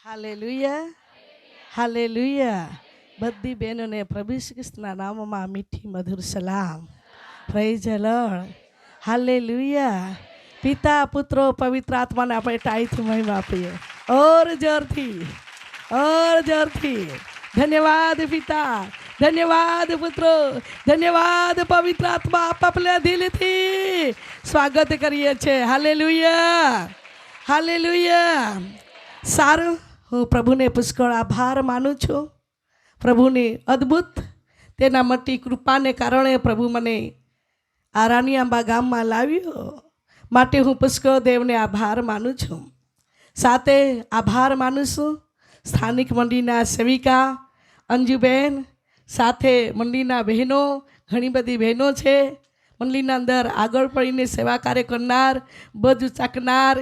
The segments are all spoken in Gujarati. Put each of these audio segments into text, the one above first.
Hallelujah, hallelujah. બધી બહેનોને પ્રભુ શ્રી કૃષ્ણના નામમાં મીઠી મધુર સલામ. Praise the lord. હાલેલુયા. પિતા પુત્રો પવિત્ર આત્માને આપણે ટાઈથી મહિમા આપીએ. ઓર જોરથી. ધન્યવાદ પિતા, ધન્યવાદ પુત્રો, ધન્યવાદ પવિત્ર આત્મા. આપણે દિલથી સ્વાગત કરીએ છીએ. Hallelujah, hallelujah. સારું, હું પ્રભુને પુષ્કળ આભાર માનું છું. પ્રભુની અદ્ભુત તેના મોટી કૃપાને કારણે પ્રભુ મને આ રાણીઆંબા ગામમાં લાવ્યો માટે હું પુષ્કળ દેવને આભાર માનું છું. સાથે આભાર માનું છું સ્થાનિક મંડળીના સેવિકા અંજુબેન, સાથે મંડળીના બહેનો, ઘણી બધી બહેનો છે મંડળીના અંદર આગળ પડીને સેવા કાર્ય કરનાર, બધું ચાકનાર,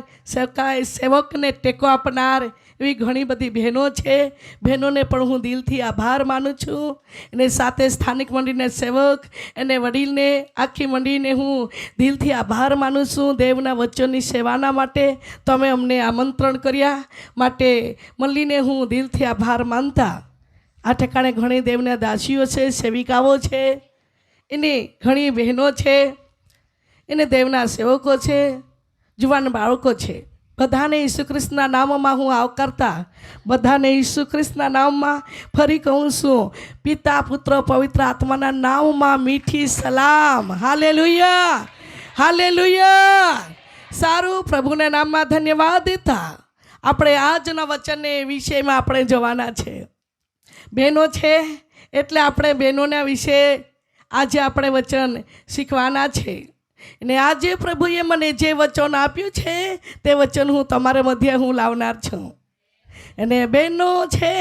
સેવકને ટેકો આપનાર એવી ઘણી બધી બહેનો છે. બહેનોને પણ હું દિલથી આભાર માનું છું. અને સાથે સ્થાનિક મંડળીના સેવક અને વડીલને, આખી મંડળીને હું દિલથી આભાર માનું છું દેવના વચનની સેવાના માટે. તમે અમને આમંત્રણ કર્યા માટે મંડળીને હું દિલથી આભાર માનતા. આ ઠેકાણે ઘણી દેવના દાસીઓ છે, સેવિકાઓ છે, એની ઘણી બહેનો છે, એને દેવના સેવકો છે, જુવાન બાળકો છે. બધાને ઈસુ ખ્રિસ્તના નામમાં હું આવકારતા, બધાને ઈસુ ખ્રિસ્તના નામમાં ફરી કહું છું, પિતા પુત્ર પવિત્ર આત્માના નામમાં મીઠી સલામ. Hallelujah, hallelujah. સારું, પ્રભુના નામમાં ધન્યવાદ દેતા આપણે આજના વચનને વિષયમાં આપણે જવાના છે. બહેનો છે એટલે આપણે બહેનોના વિશે આજે આપણે વચન શીખવાના છે. અને આજે પ્રભુએ મને જે વચન આપ્યું છે તે વચન હું તમારા મધ્ય હું લાવનાર છું. અને બહેનો છે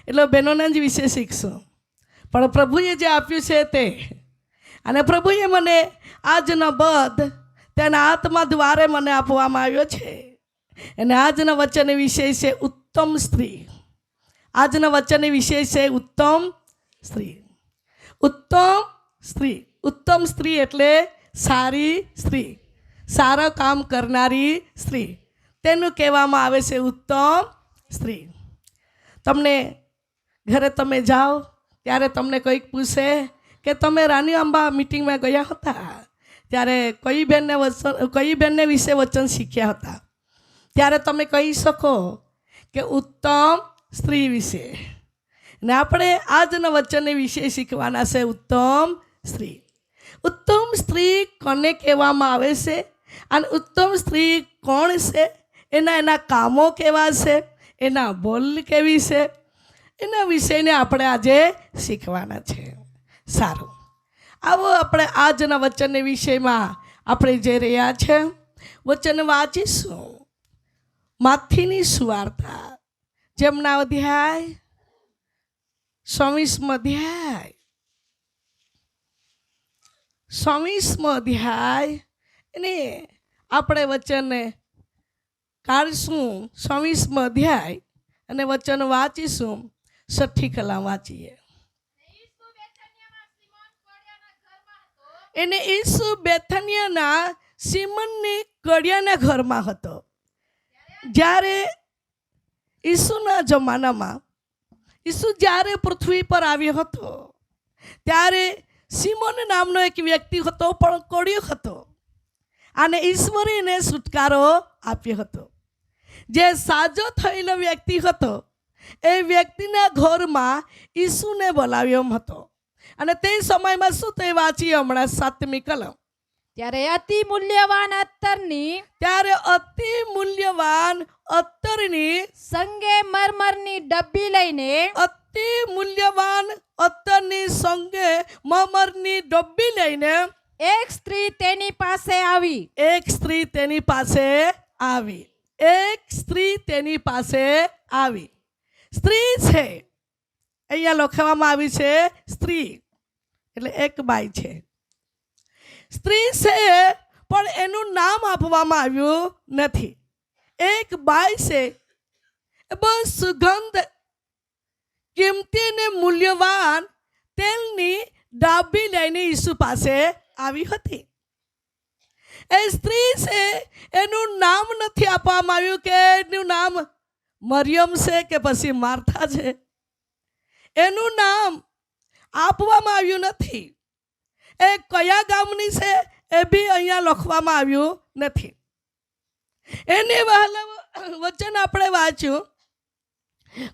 એટલે બહેનોના જ વિશે શીખશું, પણ પ્રભુએ જે આપ્યું છે તે. અને પ્રભુએ મને આજનો બધ તેના આત્મા દ્વારે મને આપવામાં આવ્યો છે. અને આજના વચન વિષય છે ઉત્તમ સ્ત્રી. આજના વચન વિષય છે ઉત્તમ સ્ત્રી. ઉત્તમ સ્ત્રી, ઉત્તમ સ્ત્રી એટલે સારી સ્ત્રી, સારા કામ કરનારી સ્ત્રી, તેનું કહેવામાં આવે છે ઉત્તમ સ્ત્રી. તમને ઘરે તમે જાઓ ત્યારે તમને કંઈક પૂછે કે તમે રાણીઆંબા મીટિંગમાં ગયા હતા ત્યારે કઈ બેનને વિશે વચન શીખ્યા હતા, ત્યારે તમે કહી શકો કે ઉત્તમ સ્ત્રી વિશે. ને આપણે આજના વચનને વિશે શીખવાના છે ઉત્તમ સ્ત્રી. ઉત્તમ સ્ત્રી કોને કહેવામાં આવે છે અને ઉત્તમ સ્ત્રી કોણ છે, એના કામો કેવા છે, એના બોલ કેવી છે, એના વિષયને આપણે આજે શીખવાના છે. સારું, આવો આપણે આજના વચનના વિષયમાં આપણે જઈ રહ્યા છે. વચન વાંચીશું માથીની સુવાર્તા, જેમના અધ્યાય 24મો અધ્યાય, 24મો અધ્યાય. એને આપણે વચનને કાઢીશું 24મો અધ્યાય અને વચન વાંચીશું. 6 કલાક વાંચીએ. એને ઈસુ બેથાનિયાના સિમોનની કડિયાના ઘરમાં હતો. જ્યારે ઈસુના જમાનામાં ઈસુ જ્યારે પૃથ્વી પર આવ્યો હતો ત્યારે સિમોન નામનો એક વ્યક્તિ હતો, પણ કોડિયો હતો, અને ઈશ્વરે એને છુટકારો આપ્યો હતો. જે સાજો થયેલો વ્યક્તિ હતો એ વ્યક્તિના ઘરમાં ઈસુને બોલાવ્યો હતો. અને તે સમયમાં શું તે વાંચીએ હમણાં 7મી કલમ. ત્યારે અતિ મૂલ્યવાન અત્તરની સંગે મરમરની ડબ્બી લઈને, અતિ મૂલ્યવાન અત્તરની સંગે મરમરની ડબ્બી લઈને એક સ્ત્રી તેની પાસે આવી. એક સ્ત્રી તેની પાસે આવી. એક સ્ત્રી તેની પાસે આવી. સ્ત્રી છે, અહીંયા લખવામાં આવી છે સ્ત્રી એટલે એક બાઈ છે. સ્ત્રી છે પણ એનું નામ આપવામાં આવ્યું નથી. એક બાઈ છે, બસ સુગંધ કિંમતી ને મૂલ્યવાન તેલની ડાબી લઈને ઈસુ પાસે આવી હતી. એ સ્ત્રી છે, એનું નામ નથી આપવામાં આવ્યું કે એનું નામ મરિયમ છે કે પછી માર્થા છે, એનું નામ આપવામાં આવ્યું નથી. એ કયા ગામની છે એ બી અહીંયા લખવામાં આવ્યું નથી. એની વચન આપણે વાંચ્યું,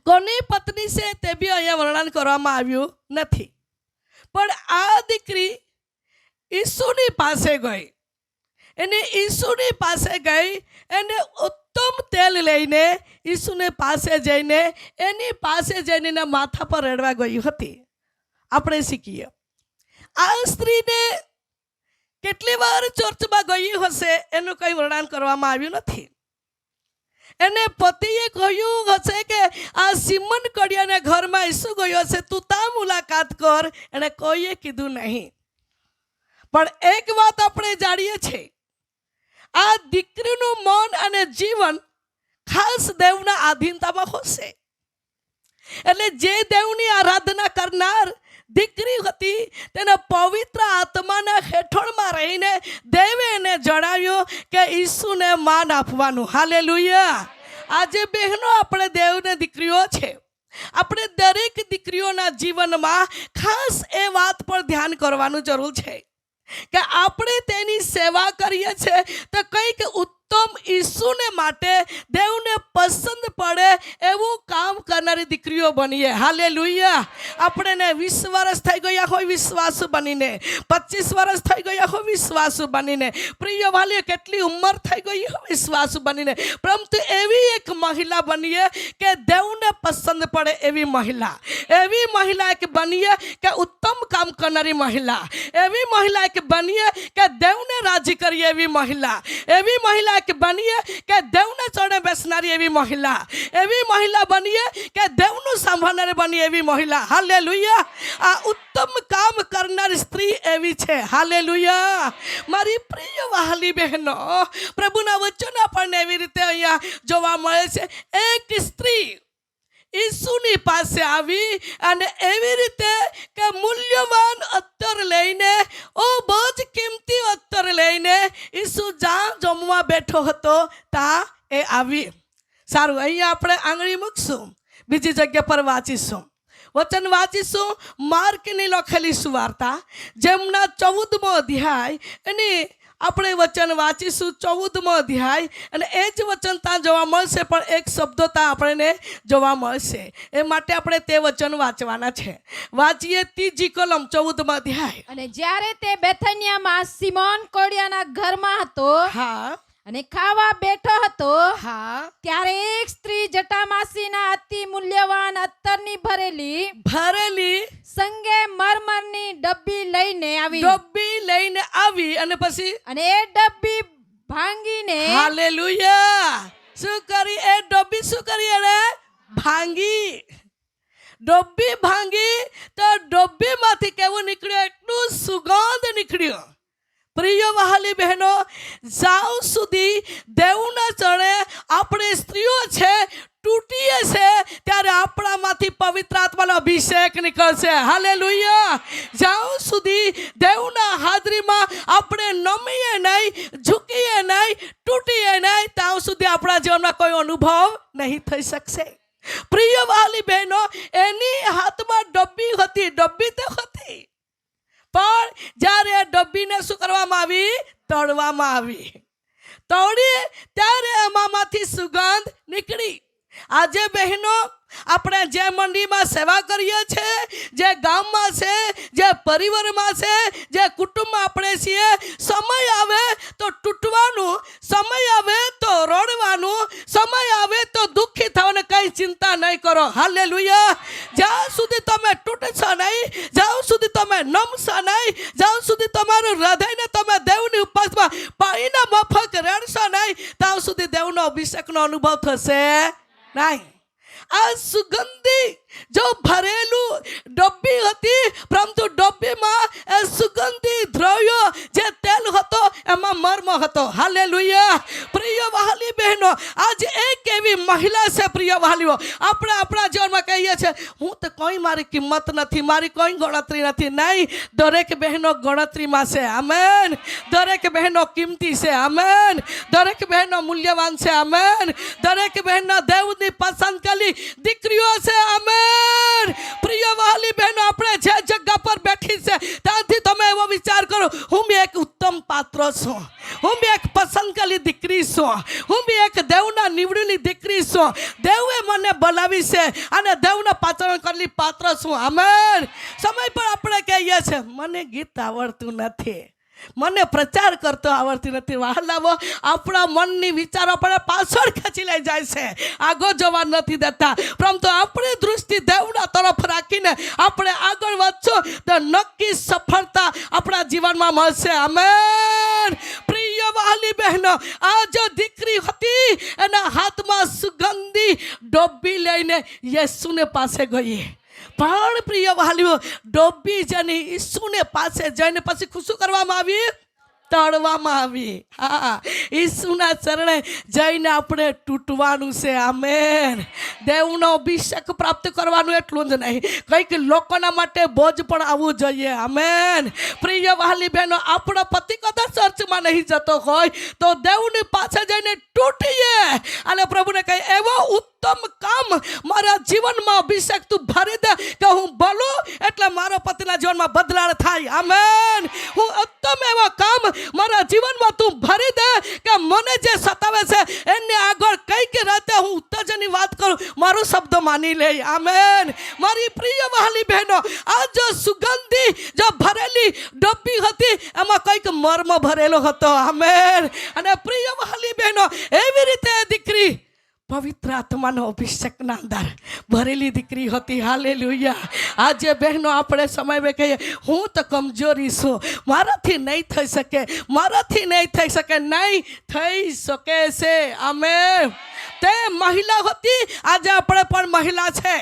કોની પત્ની છે તે બી અહીંયા વર્ણન કરવામાં આવ્યું નથી. પણ આ દીકરી ઈસુની પાસે ગઈ, એને ઈસુની પાસે ગઈ, એને ઉત્તમ તેલ લઈને ઈસુને પાસે જઈને એની પાસે જઈને એના માથા પર રેડવા ગઈ હતી. આપણે શીખીએ, આ સ્ત્રીને કેટલી વાર ચર્ચમાં ગઈ હશે એનું કંઈ વર્ણન કરવામાં આવ્યું નથી. એને પતિએ કહ્યું હશે કે આ સિમન કડિયાના ઘરમાં ઈસુ ગયો હશે, તું તા મુલાકાત કર, એને કોઈએ કીધું નહીં. પણ એક વાત આપણે જાણીએ છીએ, આ દીકરીનું મન અને જીવન ખાસ દેવના આધીનતામાં હશે. એટલે જે દેવની આરાધના કરનાર દીકરી હતી તેના પવિત્ર આત્માના હેઠળમાં રહીને દેવે એને જણાવ્યું કે ઈસુને માન આપવાનું. હાલેલુયા. આજે બહેનો આપણે દેવની દીકરીઓ છે. આપણે દરેક દીકરીઓના જીવનમાં ખાસ એ વાત પર ધ્યાન કરવાનું જરૂર છે કે આપણે તેની સેવા કરીએ છીએ તો કંઈક ઉત્તમ ઈસુને માટે દેવને પસંદ પડે એવું કામ કરનારી દીકરીઓ બનીએ. હાલેલુયા. આપણને 20 વર્ષ થઈ ગયા હોય વિશ્વાસુ બનીને, 25 વર્ષ થઈ ગયા હોય વિશ્વાસુ બનીને, પ્રિય વાલીઓ કેટલી ઉંમર થઈ ગઈ હોય વિશ્વાસુ બનીને, પરંતુ એવી એક મહિલા બનીએ કે દેવને પસંદ પડે એવી મહિલા. એવી મહિલા એક બનીએ કે ઉત્તમ કામ કરનારી મહિલા. એવી મહિલા એક બનીએ કે દેવને રાજી કરીએ એવી મહિલા. એવી મહિલા કે બનીએ કે દેવને ચરણે બેસનારી એવી મહિલા. એવી મહિલા બનીએ કે દેવનું સાંભળનારી બનીએ એવી મહિલા. હાલેલુયા. આ ઉત્તમ કામ કરનારી સ્ત્રી એવી છે. હાલેલુયા. મારી પ્રિય વહાલી બહેનો, પ્રભુના વચન આપણને એવી રીતે અહીંયા જોવા મળે છે. એક સ્ત્રી ઈસુની પાસે આવી અને એવી રીતે કે મૂલ્યવાન અત્તર લઈને, બહુ જ કિંમતી અત્તર લઈને ઈસુ જ્યાં જમવા બેઠો હતો ત્યાં એ આવી. સારું, અહીંયા આપણે આંગળી મૂકશું, બીજી જગ્યા પર વાંચીશું. વચન વાંચીશું માર્કની લખેલી સુવાર્તા જેમના 14મો અધ્યાય, એની આપણે વચન વાંચીશું 14મો અધ્યાય, અને એ જ વચન ત્યાં જોવા મળશે, પણ એક શબ્દો ત્યાં આપણને જોવા મળશે. એ માટે આપણે તે વચન વાંચવાના છે. વાંચીએ ત્રીજી કલમ 14મો અધ્યાય. અને જ્યારે તે બેથાનિયામાં સિમોન કોડિયાના ઘરમાં હતો, હા, અને ખાવા બેઠો હતો, હા, ત્યારે એક સ્ત્રી જટામાસીના અતિ મૂલ્યવાન અત્તરની ભરેલી સંગે મરમરની ડબ્બી લઈને આવી. અને પછી એ ડબ્બી ભાંગીને, હાલેલુયા, શું કરી? એ ડબ્બી શું કરી? એને ભાંગી. ડબ્બી ભાંગી તો ડબ્બીમાંથી કેવું નીકળ્યું? એટલું સુગંધ નીકળ્યો. પ્રિય વહાલી બહેનો, જ્યાં સુધી દેવના ચરણે આપણે સ્ત્રીઓ છે તૂટીએ છે ત્યારે આપણામાંથી પવિત્ર આત્માનો અભિષેક નીકળશે. હાલેલુયા. જ્યાં સુધી દેવના હાજરીમાં આપણે નમીએ નહીં, ઝૂકીએ નહીં, તૂટીએ નહીં, ત્યાં સુધી આપણા જીવનમાં કોઈ અનુભવ નહીં થઈ શકશે. પ્રિય વહાલી બહેનો, એની હાથમાં ડબ્બી હતી. ડબ્બી તો હતી, પણ જ્યારે આ ડબ્બીને શું કરવામાં આવી? તળવામાં આવી. તળી ત્યારે એમાંથી સુગંધ નીકળી. આજે બહેનો, આપણે જે મંડીમાં સેવા કરીએ છીએ, જે ગામમાં છે, જે પરિવારમાં છે, જે કુટુંબમાં આપણે છીએ, સમય આવે તો તૂટવાનું, સમય આવે તો રડવાનું, સમય આવે તો દુઃખી થવાની કંઈ ચિંતા નહીં કરો. હાલેલુયા. જ્યાં સુધી તમે તૂટશો નહીં, જ્યાં સુધી તમે નમશો નહીં, જ્યાં સુધી તમારું હૃદયને તમે દેવની ઉપવાસમાં પાણીને મફક રેડશો નહીં, ત્યાં સુધી દેવનો અભિષેકનો અનુભવ થશે નહીં. આ સુગંધી જો ભરેલું ડબ્બી હતી, પરંતુ ડબ્બીમાં એ સુગંધી દ્રવ્ય જે તેલ હતો એમાં મર્મ હતો. હાલેલુયા. પ્રિય વહાલી બહેનો, આજે એક એવી મહિલા છે પ્રિય વહાલીઓ, આપણે આપણા જીવનમાં કહીએ છીએ હું તો કોઈ મારી કિંમત નથી, મારી કોઈ ગણતરી નથી. નહીં, દરેક બહેનો ગણતરીમાં છે. આમેન. દરેક બહેનો કિંમતી છે. આમેન. દરેક બહેનો મૂલ્યવાન છે. આમેન. દરેક બહેનો દેવની પસંદ કરેલી દીકરીઓ છે. આમેન. પ્રિય વહાલી બહેનો, આપણે જે જગ્યા પર બેઠી છે ત્યાંથી તમે એવો વિચાર કરો, હું બી એક ઉત્તમ પાત્ર છું, હું બી એક પસંદ કરેલી દીકરી છું, હું બી એક દેવના નીવડેલી દીકરી છું, દેવે મને બોલાવી છે અને દેવના પાત્ર કરેલી પાત્ર છું. આમેન. સમય પર આપણે કહીએ છીએ મને ગીત આવડતું નથી, મને પ્રચાર કરતો આવડતી નથી. વહાલાઓ, આપણા મનની વિચારો આપણે પાછળ ખેંચી લઈ જાય છે, આગળ જવા નથી દેતા. પરંતુ આપણી દૃષ્ટિ દેવના તરફ રાખીને આપણે આગળ વધશું તો નક્કી સફળતા આપણા જીવનમાં મળશે. આમેન. પ્રિય વહાલી બહેનો, આ જે દીકરી હતી એના હાથમાં સુગંધી ડબ્બી લઈને યેસુને પાસે ગઈ. પણ પ્રિય વહાલીઓ, ડબ્બી જેની ઈસુને પાસે જઈને પછી શું કરવામાં આવી? તળવામાં આવી. હા, ઈસુના ચરણે જઈને આપણે તૂટવાનું છે. આમેન. દેવનો અભિષેક પ્રાપ્ત કરવાનું એટલું જ નહીં, કંઈક લોકોના માટે બોજ પણ આવવું જોઈએ. આમેન. પ્રિય વહાલી બહેનો, આપણો પતિ કદાચ ચર્ચમાં નહીં જતો હોય તો દેવની પાસે જઈને તૂટીએ અને પ્રભુને કહે એવો ઉત્તમ કામ મારા જીવનમાં અભિષેક તું ભરી દે કે હું બોલું એટલે મારા પતિના જીવનમાં બદલાવ થાય. આમેન. હું ઉત્તમ એવો કામ મારા જીવનમાં તું ભરી દે કે મને જે સતાવે છે એને આગળ કઈક રીતે હું ઉત્તેજનની વાત કરું, મારો શબ્દ માની લે. આમેન. મારી પ્રિય વહાલી બહેનો, આ જો સુગંધી જો ભરેલી ડબ્બી હતી એમાં કંઈક મર્મ ભરેલો હતો. આમેન. અને પ્રિય વહાલી બહેનો, એવી રીતે દીકરી પવિત્ર આત્માનો અભિષેકના અંદર ભરેલી દીકરી હતી. હાલેલુયા. આજે બહેનો આપણે સમય કહીએ હું તો કમજોરી છું, મારાથી નહીં થઈ શકે, મારાથી નહીં થઈ શકે. નહીં થઈ શકે છે. આમેન. તે મહિલા હતી, આજે આપણે પણ મહિલા છે.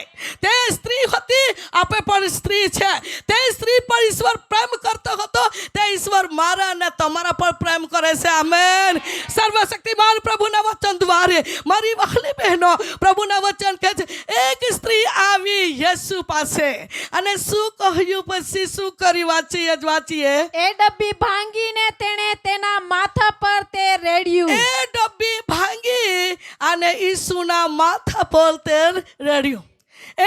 તે સ્ત્રી હતી, આપણે પણ સ્ત્રી છે. તે સ્ત્રી પર ઈશ્વર પ્રેમ કરતો હતો, તે ઈશ્વર મારા અને તમારા પર પ્રેમ કરે છે. આમેન. સર્વશક્તિમાન પ્રભુના વચન દ્વારે મારી વહાલી બહેનો, પ્રભુના વચન કહે છે એક સ્ત્રી આવી યેસુ પાસે અને શું કહ્યું, પછી શું કરી? વાંચીએ. એ ડબ્બી ભાંગીને તેણે તેના માથા પર તે રેડ્યું. એ ડબ્બી ભાંગી અને ઈસુના માથા પર તે રેડ્યું.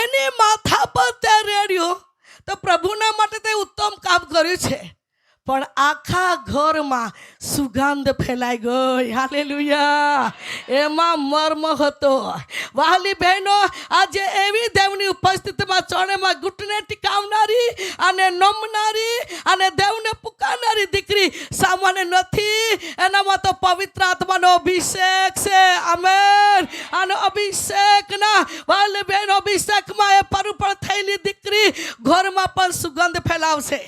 એની માથા પર તે રેડ્યું. તો પ્રભુના માટે તે ઉત્તમ કામ કર્યું છે, પણ આખા ઘરમાં સુગંધ ફેલાઈ ગઈ. હાલેલુયા. એમાં મર્મ હતો. વહાલી બહેનો, આજે એવી દેવની ઉપસ્થિતિમાં ચરણમાં ઘૂંટને ટીકાવનારી અને નમનારી અને દેવને પુકારનારી દીકરી સામાન્ય નથી. એનામાં તો પવિત્ર આત્માનો અભિષેક છે. આમેન. અને અભિષેકના વહાલી બહેનો, અભિષેકમાં એ પરિપૂર્ણ થયેલી દીકરી ઘરમાં પણ સુગંધ ફેલાવશે.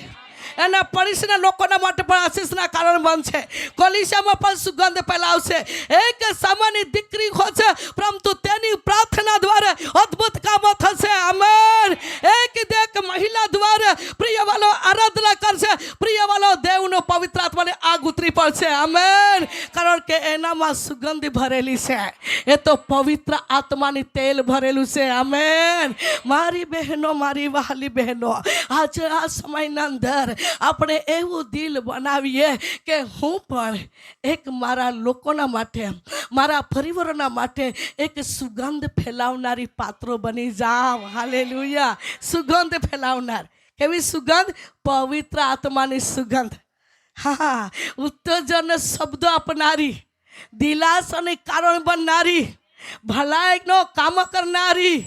એના પડોશના લોકોના માટે પણ આશીષના કારણ બનશે. કલીસિયામાં પણ સુગંધ ફેલાવશે. એક સામાન્ય દીકરી હોય, પરંતુ તેની પ્રાર્થના દ્વારા અદ્ભુત કામો થશે. આમેન. એક મહિલા દ્વારા પ્રિયવાલો આરાધના કરશે, પ્રિયવાલો દેવનો પવિત્ર આત્માને આગ ઉતરી પડશે. આમેન. કારણ કે એનામાં સુગંધ ભરેલી છે. એ તો પવિત્ર આત્માની તેલ ભરેલું છે. આમેન. મારી બહેનો, મારી વહાલી બહેનો, આજે આ સમયના અંદર આપણે એવું દિલ બનાવીએ કે હું પણ એક મારા લોકોના માટે, મારા પરિવારોના માટે એક સુગંધ ફેલાવનારી પાત્રો બની જાવ. હાલેલુયા. સુગંધ ફેલાવનાર. કેવી સુગંધ? પવિત્ર આત્માની સુગંધ. હા, ઉત્તેજન શબ્દો આપનારી, દિલાસાને કારણ બનનારી, ભલાઈનો કામ કરનારી,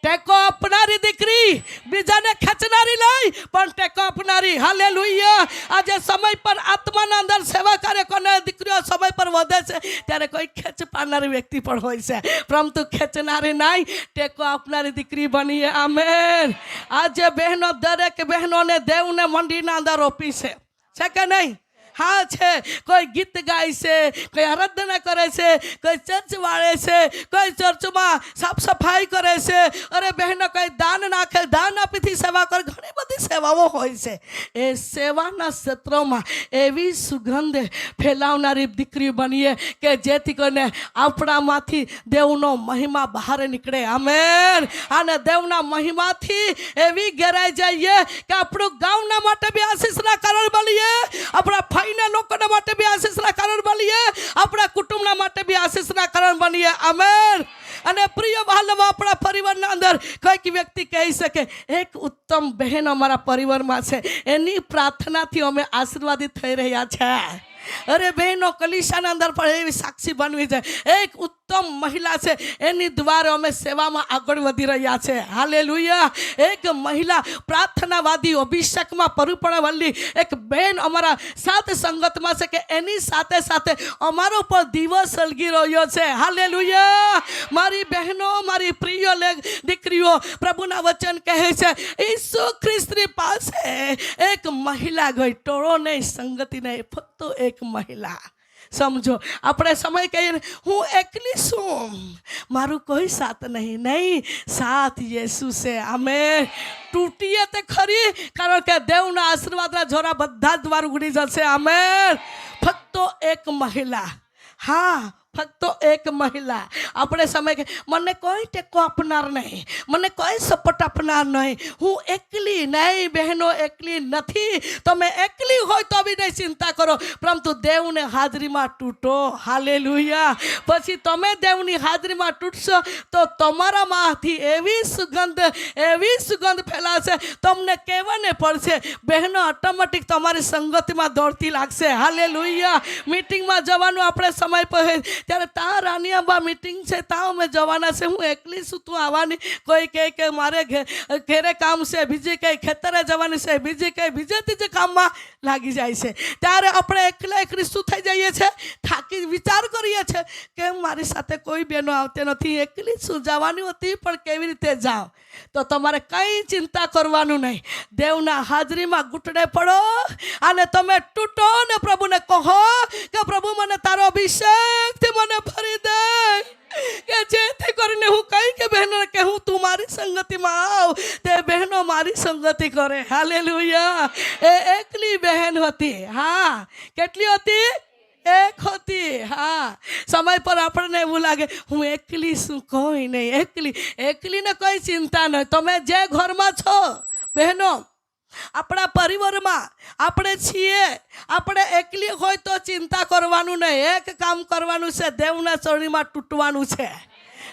ટેકો આપનારી દીકરી, બીજાને ખેંચનારી નહીં પણ ટેકો આપનારી. હાલેલુયા. આજે સમય પર આત્માના અંદર સેવા કાર્ય કરનાર દીકરીઓ સમય પર વધે છે ત્યારે કોઈ ખેંચ પાડનારી વ્યક્તિ પણ હોય છે, પરંતુ ખેંચનારી નહીં, ટેકો આપનારી દીકરી બનીએ. આમેન. આજે બહેનો, દરેક બહેનોને દેવને મંડીના અંદર રોપી છે કે નહીં? હા છે, કોઈ ગીત ગાય છે, કોઈ આરાધના કરે છે, કોઈ ચર્ચ વાળે છે, કોઈ ચર્ચમાં સાફ સફાઈ કરે છે, અરે બહેનો કોઈ દાન નાખે, દાન આપીથી સેવા કરે, ઘણી બધી સેવાઓ હોય છે. એ સેવાના ક્ષેત્રોમાં એવી સુગંધ ફેલાવનારી દીકરી બનીએ કે જેથી કરીને આપણામાંથી દેવનો મહિમા બહાર નીકળે. આમેન. અને દેવના મહિમાથી એવી ઘેરાઈ જઈએ કે આપણું ગામના માટે બી આશીષના કારણ બનીએ, આપણા ભાઈના લોકોના માટે બી આશીષના કારણ બનીએ, આપણા કુટુંબના માટે બી આશીષના કારણ બનીએ. આમેન. અને પ્રિય બાલવા, આપણા પરિવારના અંદર કોઈક વ્યક્તિ કહી શકે એક ઉત્તમ બહેન અમારા પરિવારમાં છે, એની પ્રાર્થનાથી અમે આશીર્વાદિત થઈ રહ્યા છે. અરે બહેનો, કલીસાના અંદર પણ એવી સાક્ષી બનવી છે. એક ઉત્તમ મહિલા છે, એની દ્વારે અમે સેવામાં આગળ વધી રહ્યા છે. હાલેલુયા. એક મહિલા પ્રાર્થનાવાદી, અભિષેકમાં પરિપૂર્ણવલ્લી એક બેન અમારા સાથ સંગતમાં છે કે એની સાથે સાથે અમારો પણ દિવસ સળગી રહ્યો છે. હાલેલુયા. મારી બહેનો, મારી પ્રિય દીકરીઓ, પ્રભુના વચન કહે છે ઈસુ ખ્રિસ્તની પાસે એક મહિલા ગઈ, ટોળો નહીં, સંગતિ નહીં, ફક્ત એક મહિલા. સમજો, આપણે સમય કહીએ હું એકલી છું, મારું કોઈ સાથ નહીં. નહીં, સાથ યેસુ છે. અમે તૂટીએ તે ખરી, કારણ કે દેવના આશીર્વાદના જોરા બધા જ દ્વાર ઉગડી જશે. અમે ફક્ત એક મહિલા. હા, ફક્ત એક મહિલા. આપણે સમય કે મને કોઈ ટેકો આપનાર નહીં, મને કોઈ સપોર્ટ આપનાર નહીં, હું એકલી. નહીં બહેનો, એકલી નથી. તમે એકલી હોય તો બી નહીં ચિંતા કરો, પરંતુ દેવને હાજરીમાં તૂટો. હાલેલુયા. પછી તમે દેવની હાજરીમાં તૂટશો તો તમારામાંથી એવી સુગંધ ફેલાશે, તમને કહેવાને પડશે. બહેનો ઓટોમેટિક તમારી સંગતિમાં દોડતી લાગશે. હાલેલુયા. મીટિંગમાં જવાનું આપણે સમય પર ત્યારે તા રાનિયાબા મીટિંગ છે, તા અમે જવાના છે, હું એકલી છું, તું આવવાની. કોઈ કહે કે મારે ઘેરે કામ છે, બીજી કંઈ ખેતરે જવાની છે, બીજી કંઈ બીજે ત્રીજે કામમાં લાગી જાય છે. ત્યારે આપણે એકલી શું થઈ જઈએ છીએ, થાકી વિચાર કરીએ છીએ કે મારી સાથે કોઈ બહેનો આવતી નથી, એકલી શું જવાની હતી, પણ કેવી રીતે જાઓ. તો તમારે કંઈ ચિંતા કરવાનું નહીં. દેવના હાજરીમાં ઘૂંટડે પડો અને તમે તૂટો ને પ્રભુને કહો કે પ્રભુ, મને તારો અભિષેકથી મને ભરી દે, કે જેથી કરીને હું કહી કે બહેનો કે હું તું મારી સંગતિમાં આવ, તે બહેનો મારી સંગતિ કરે. હાલેલુયા. એ એકલી બહેન હતી. હા, કેટલી હતી? એક હતી. હા, સમય પર આપણને એવું લાગે હું એકલી છું, કોઈ નહીં. એકલીને કોઈ ચિંતા નહીં. તમે જે ઘરમાં છો બહેનો, આપણા પરિવારમાં આપણે છીએ, આપણે એકલી હોય તો ચિંતા કરવાનું નહીં. એક કામ કરવાનું છે, દેવના ચરણીમાં તૂટવાનું છે,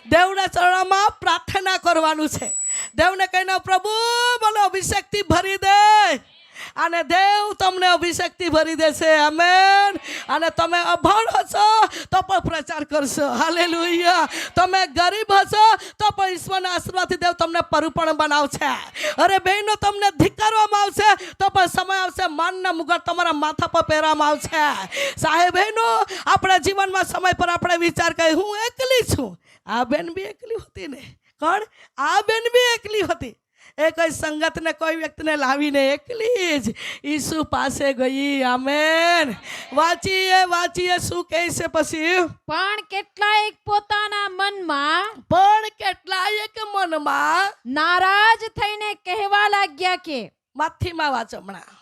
દેવના ચરણમાં પ્રાર્થના કરવાનું છે. દેવને કહીને પ્રભુ મને અભિષેકથી ભરી દે, અને દેવ તમને અભિષેકથી ભરી દેશે. આમેન. અને તમે અભણ હશો તો પણ પ્રચાર કરશો. હાલેલુયા. તમે ગરીબ હશો તો પણ ઈશ્વરના આશીર્વાદથી દેવ તમને પરિપૂર્ણ બનાવશે. અરે બહેનો, તમને ધિક્કારવામાં આવશે તો પણ સમય આવશે માનના મુગટ તમારા માથા પર પહેરવામાં આવશે. સાહેબ બહેનો, આપણા જીવનમાં સમય પર આપણે વિચાર કરીએ હું એકલી છું. આ બેન બી એકલી હતી ને. કોણ? આ બેન બી એકલી હતી. એ કોઈ સંગતને કોઈ વ્યક્તિને લાવીને એકલી જ ઈસુ પાસે ગઈ. આમેન. વાંચીએ શું કહે છે પછી? પણ કેટલાયક પોતાના મનમાં નારાજ થઈને કહેવા લાગ્યા કે. માથીમાં વાંચો હમણાં.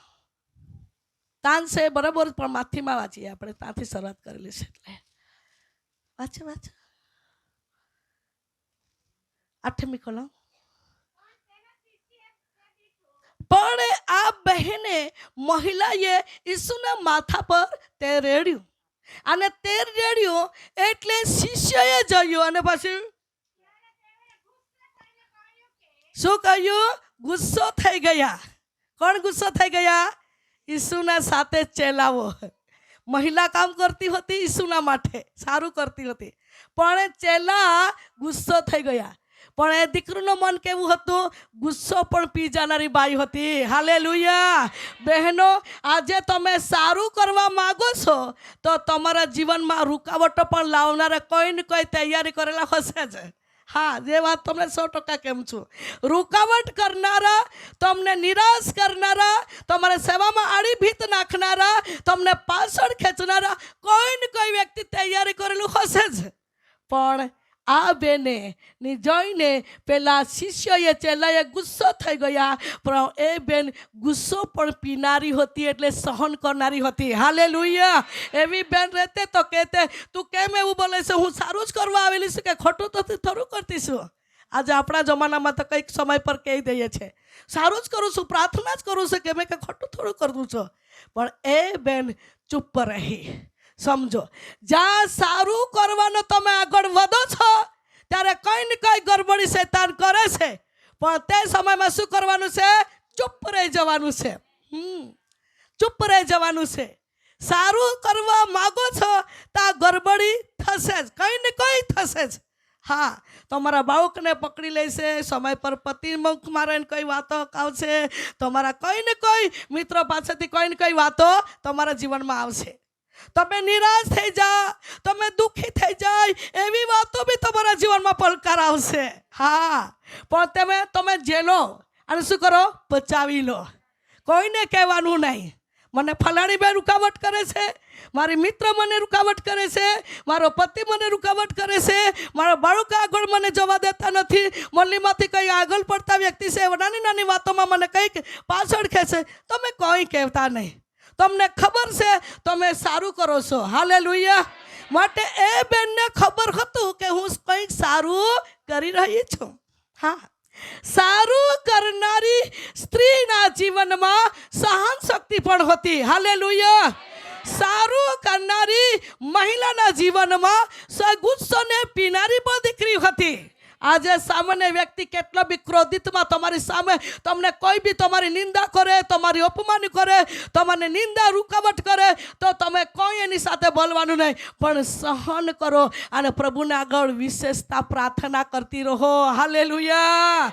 તાન છે બરાબર, પણ માથીમાં વાંચીએ આપણે, ત્યાંથી શરૂઆત કરેલી છે. એટલે વાંચો 8મી કલમ. પણ આ બહેને મહિલાએ ઈસુના માથા પર તે રેડ્યું, અને તે રેડ્યું એટલે શિષ્યએ જોયું, અને પછી શું કહ્યું? ગુસ્સો થઈ ગયા. કોણ ગુસ્સો થઈ ગયા? ઈસુના સાથે ચેલાઓ. મહિલા કામ કરતી હતી ઈસુના માટે, સારું કરતી હતી, પણ ચેલા ગુસ્સો થઈ ગયા. પણ એ દીકરીનું મન કેવું હતું? ગુસ્સો પણ પી જનારી બાઈ હતી. હાલેલુયા. બહેનો, આજે તમે સારું કરવા માંગો છો તો તમારા જીવનમાં રૂકાવટો પણ લાવનારા કોઈ ને કોઈ તૈયારી કરેલા હશે જ. હા, જે વાત તમને 100% કેમ છું. રૂકાવટ કરનારા, તમને નિરાશ કરનારા, તમારા સેવામાં આડી ભીત નાખનારા, તમને પાછળ ખેંચનારા કોઈ ને કોઈ વ્યક્તિ તૈયારી કરેલું હશે જ. પણ આ બેને ની જોઈને પેલા શિષ્યએ ચેલાએ ગુસ્સો થઈ ગયા, પણ એ બેન ગુસ્સો પણ પીનારી હતી, એટલે સહન કરનારી હતી. હાલેલુયા. એવી બેન રહેતે તો કહેતે તું કેમ એવું બોલે છે, હું સારું જ કરવા આવેલી છું કે ખોટું તો થોડું કરતી છું. આજે આપણા જમાનામાં તો કંઈક સમય પર કહી દઈએ છે સારું જ કરું છું, પ્રાર્થના જ કરું છું કે મેં કંઈ ખોટું થોડું કરું છું. પણ એ બેન ચૂપ રહી. સમજો, જ્યાં સારું કરવાનો તમે આગળ વધો છો ત્યારે કઈ ને કઈ ગડબડી શૈતાન કરે છે, પણ તે સમયમાં શું કરવાનું છે? ચૂપ રહી જવાનું છે. ચૂપ રહી જવાનું છે. સારું કરવા માગો છો તો આ ગડબડી થશે જ, કઈ ને કઈ થશે જ. હા, તમારા બાળકને પકડી લેશે, સમય પર પતિ મુખ મારે કઈ વાતો આવશે, તમારા કઈ ને કઈ મિત્રો પાસેથી કઈ ને કઈ વાતો તમારા જીવનમાં આવશે. તમે નિરાશ થઈ જા, તમે દુઃખી થઈ જાય, એવી વાતો બી તમારા જીવનમાં પડકાર આવશે. હા, પણ તમે જેલો અને શું કરો? બચાવી લો. કોઈને કહેવાનું નહીં. મને ફલાણી બેન રૂકાવટ કરે છે, મારી મિત્ર મને રૂકાવટ કરે છે, મારો પતિ મને રૂકાવટ કરે છે, મારા બાળક આગળ મને જવા દેતા નથી, મંડળીમાંથી કંઈ આગળ પડતા વ્યક્તિ છે, નાની નાની વાતોમાં મને કંઈક પાછળ ખેંચે. તમે કંઈ કહેતા નહીં. તમને ખબર છે તમે સારું કરો છો. હાલેલુયા. માટે એ બેનને ખબર હતું કે હું કંઈક સારું કરી રહી છું. હા, સારું કરનારી સ્ત્રીના જીવનમાં સહન શક્તિ પણ હતી. હાલેલુયા. સારું કરનારી મહિલાના જીવનમાં ગુસ્સોને પીનારી પણ દીકરી હતી. આજે સામાન્ય વ્યક્તિ કેટલો બી ક્રોધિતમાં તમારી સામે તમને કોઈ બી તમારી નિંદા કરે, તમારી અપમાન કરે, તમારી નિંદા રૂકાવટ કરે તો તમે કોઈ એની સાથે બોલવાનું નહીં, પણ સહન કરો અને પ્રભુને આગળ વિશેષતા પ્રાર્થના કરતી રહો. હાલેલુયા.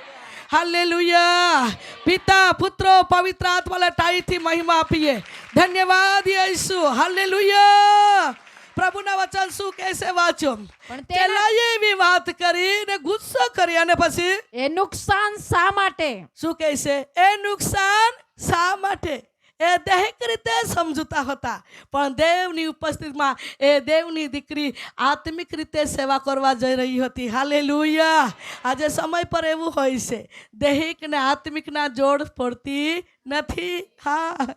હાલેલુયા. પિતા, પુત્ર, પવિત્ર આત્માને ટાઈથી મહિમા આપીએ. ધન્યવાદ યેસુ. હાલેલુયા. પ્રભુના વચન શું કહેશે વાંચો. પણ ચેલાએ એવી વાત કરીને ગુસ્સો કરી અને પછી એ નુકસાન શા માટે? શું કહેશે? એ નુકસાન શા માટે? એ દૈહિક રીતે સમજતા હતા, પણ દેવની ઉપસ્થિતિમાં એ દેવની દીકરી આત્મિક રીતે સેવા કરવા જઈ રહી હતી. હાલેલુયા. આજે સમય પર એવું હોય છે, દૈહિક ને આત્મિકના જોડ પડતી નથી. હા,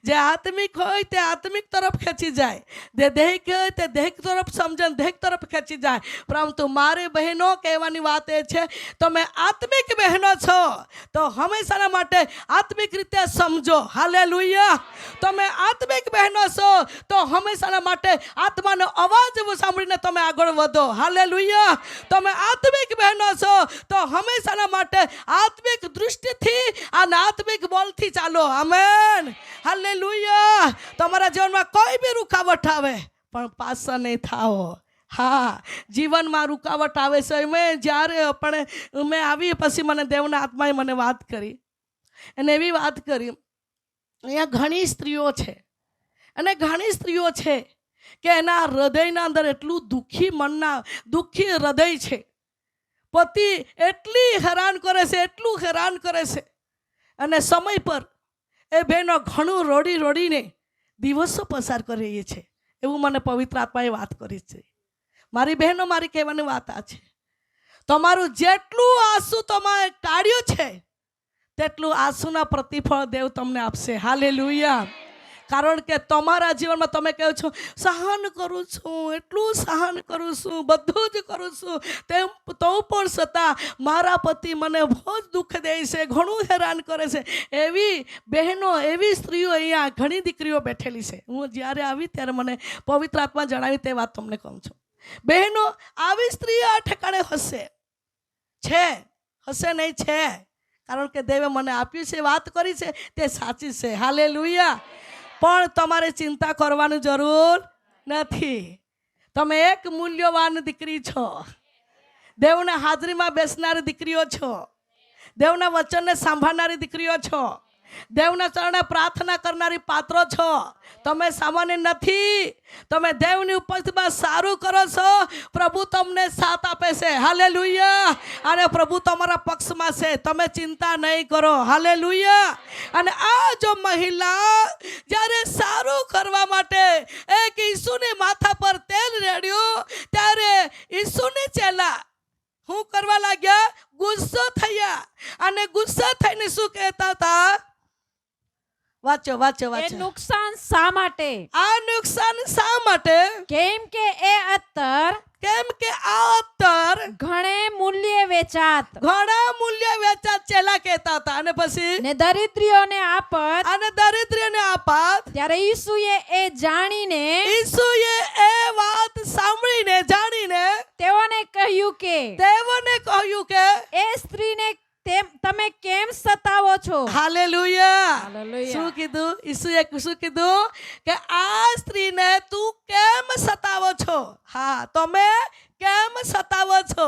જે આત્મિક હોય તે આત્મિક તરફ ખેંચી જાય, જે દૈહિક હોય તે દૈહિક તરફ સમજણ દૈહિક તરફ ખેંચી જાય. પરંતુ મારી બહેનો કહેવાની વાત એ છે, તમે આત્મિક બહેનો છો તો હંમેશાના માટે આત્મિક રીતે સમજો. હાલેલુયા. તમે આત્મિક બહેનો છો તો હંમેશાના માટે આત્માનો અવાજ સાંભળીને તમે આગળ વધો. હાલેલુયા. તમે આત્મિક બહેનો છો તો હંમેશાના માટે આત્મિક દૃષ્ટિથી અને આત્મિક બોલથી ચાલો. આમેન. હાલેલુયા. તમારા જીવનમાં કોઈ બી રૂકાવટ આવે પણ પાછા નહીં થાઓ. હા, જીવનમાં રૂકાવટ આવે છે. જ્યારે મેં આવી પછી મને દેવના આત્માએ મને વાત કરી અને એવી વાત કરી, અહીંયા ઘણી સ્ત્રીઓ છે અને ઘણી સ્ત્રીઓ છે કે એના હૃદયના અંદર એટલું દુઃખી હૃદય છે. પતિ એટલી હેરાન કરે છે, એટલું હેરાન કરે છે, અને સમય પર એ બહેનો ઘણું રડીને દિવસો પસાર કરી રહી છે. એવું મને પવિત્ર આત્માએ વાત કરી છે. મારી બહેનો, મારી કહેવાની વાત આ છે, તમારું જેટલું આંસુ તમે કાઢ્યું છે તેટલું આંસુના પ્રતિફળ દેવ તમને આપશે. હાલેલુયા. કારણ કે તમારા જીવનમાં તમે કહો છો સહન કરું છું, એટલું સહન કરું છું, બધું જ કરું છું, તેમ તો પણ છતાં મારા પતિ મને બહુ જ દુઃખ દે છે, ઘણું હેરાન કરે છે. એવી બહેનો, એવી સ્ત્રીઓ અહીંયા ઘણી દીકરીઓ બેઠેલી છે. હું જ્યારે આવી ત્યારે મને પવિત્ર આત્મા જણાવી તે વાત તમને કહું છું. બહેનો, આવી સ્ત્રીઓ આ ઠેકાણે હશે નહીં છે, કારણ કે દેવે મને આપ્યું છે, વાત કરી છે તે સાચી છે. હાલેલુયા. પણ તમારે ચિંતા કરવાની જરૂર નથી. તમે એક મૂલ્યવાન દીકરી છો, દેવના હાજરીમાં બેસનારી દીકરીઓ છો, દેવના વચનને સાંભળનારી દીકરીઓ છો. દેવના ચરણે પ્રાર્થના કરનારી પાત્રો છો. તમે સામાન્ય નથી. તમે દેવની ઉપસ્થિતિમાં સારું કરો છો, પ્રભુ તમને સાથ આપે છે. હાલેલુયા. અને પ્રભુ તમારા પક્ષમાં છે. તમે ચિંતા નહીં કરો. હાલેલુયા. અને આ જો મહિલા જ્યારે સારું કરવા માટે એક ઈસુની માથા પર તેલ રેડ્યું, ત્યારે ઈસુની ચેલા શું કરવા લાગ્યા? ગુસ્સો થયા. અને ગુસ્સા થઈને શું કહેતા હતા? વાંચો વાંચો એ વાંચો. નુકસાન શા માટે? આ નુકસાન શા માટે? કેમ કે એ અત્તર કેમ કે આ અત્તર ઘણે મૂલ્યે વેચાત ઘણા મૂલ્ય વેચાત ચેલા કહેતા હતા. અને પછી ને દરિદ્રીઓને આપત. અને દરિદ્રને આપાત. ત્યારે ઈસુએ એ જાણીને ઈસુએ એ વાત સાંભળીને જાણીને તેઓને કહ્યું કે તેઓને કહ્યું કે એ સ્ત્રીને તમે કેમ સતાવો છો? હાલેલુયા. હાલેલુયા. શું કીધું? ઈસુએ શું કીધું? કે આ સ્ત્રીને તું કેમ સતાવો છો? હા, તમે કેમ સતાવો છો?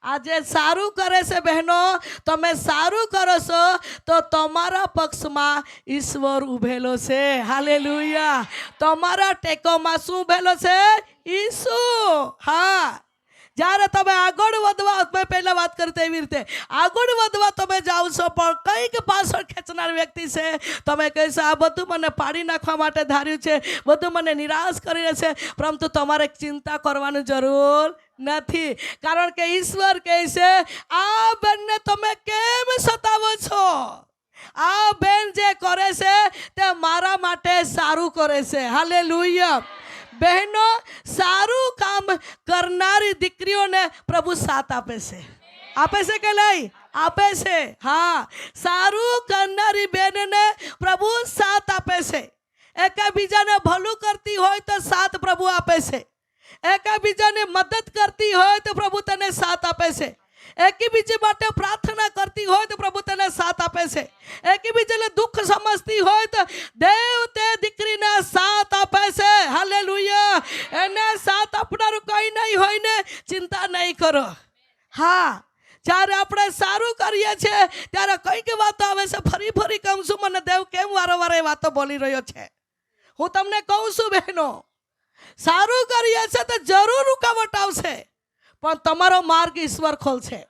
આજે સારું કરે છે બહેનો, તમે સારું કરો છો તો તમારા પક્ષમાં ઈશ્વર ઉભેલો છે. હાલેલુયા. તમારા ટેકોમાં શું ઉભેલો છે? ઈસુ. હા, જ્યારે તમે આગળ વધવા, મેં પહેલા વાત કરી તેવી રીતે આગળ વધવા તમે જાઓ છો, પણ કંઈક પાછળ ખેંચનાર વ્યક્તિ છે. તમે કહેશો આ બધું મને પાડી નાખવા માટે ધાર્યું છે, બધું મને નિરાશ કરી છે. પરંતુ તમારે ચિંતા કરવાની જરૂર નથી, કારણ કે ઈશ્વર કહે છે આ બેનને તમે કેમ સતાવો છો? આ બેન જે કરે છે તે મારા માટે સારું કરે છે. હાલેલુયા. બહેનો, સારું કામ કરનારી દીકરીઓને પ્રભુ સાથ આપે છે. આપે છે કે નહીં? આપે છે. હા, સારું કરનારી બહેનને પ્રભુ સાથ આપે છે. એકબીજાને ભલું કરતી હોય તો સાથ પ્રભુ આપે છે. એકબીજાને મદદ કરતી હોય તો પ્રભુ તને સાથ આપે છે. એકબીજા માટે પ્રાર્થના કરતી હોય તો પ્રભુ તને સાથ આપે છે. એકબીજાને દુઃખ સમજતી હોય તો દેવ તે દીકરીને સાથ આપે છે. હાલેલુયા. એને સાથ આપનારું કંઈ નહીં હોય ને ચિંતા નહીં કરો. હા, જ્યારે આપણે સારું કરીએ છીએ ત્યારે કંઈક વાતો આવે છે. ફરી ફરી કહું છું, મને દેવ કેમ વારંવાર એ વાતો બોલી રહ્યો છે? હું તમને કહું છું બહેનો, સારું કરીએ છીએ તો જરૂર રૂકાવટ આવશે, પણ તમારો માર્ગ ઈશ્વર ખોલશે.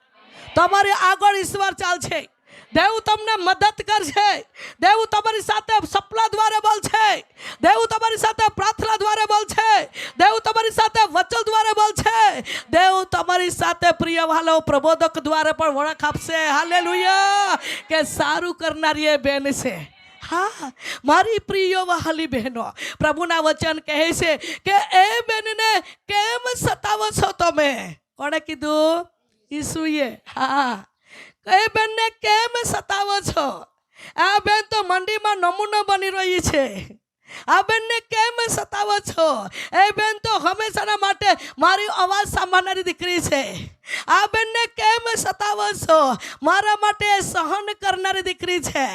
તમારી આગળ ઈશ્વર ચાલશે. દેવ તમને મદદ કરશે. દેવ તમારી સાથે સપના દ્વારા બોલશે. દેવ તમારી સાથે પ્રાર્થના દ્વારા બોલશે. દેવ તમારી સાથે વચન દ્વારા બોલશે. દેવ તમારી સાથે પ્રિય વાલો પ્રબોધક દ્વારા પણ વળખ આપશે. હાલેલુયા. કે સારું કરનારી એ બેન છે. હા, મારી પ્રિય વહાલી બહેનો, પ્રભુના વચન કહે છે કે એ બેનને કેમ સતાવો છો તમે? કોણે કીધું? ઈસુએ. હા, એ બેનને કેમ સતાવો છો? આ બેન તો મંડીમાં નમૂનો બની રહી છે. આ બેનને કેમ સતાવો છો? એ બેન તો હંમેશાના માટે મારી અવાજ સાંભળનારી દીકરી છે. આ બેનને કેમ સતાવો છો? મારા માટે સહન કરનારી દીકરી છે.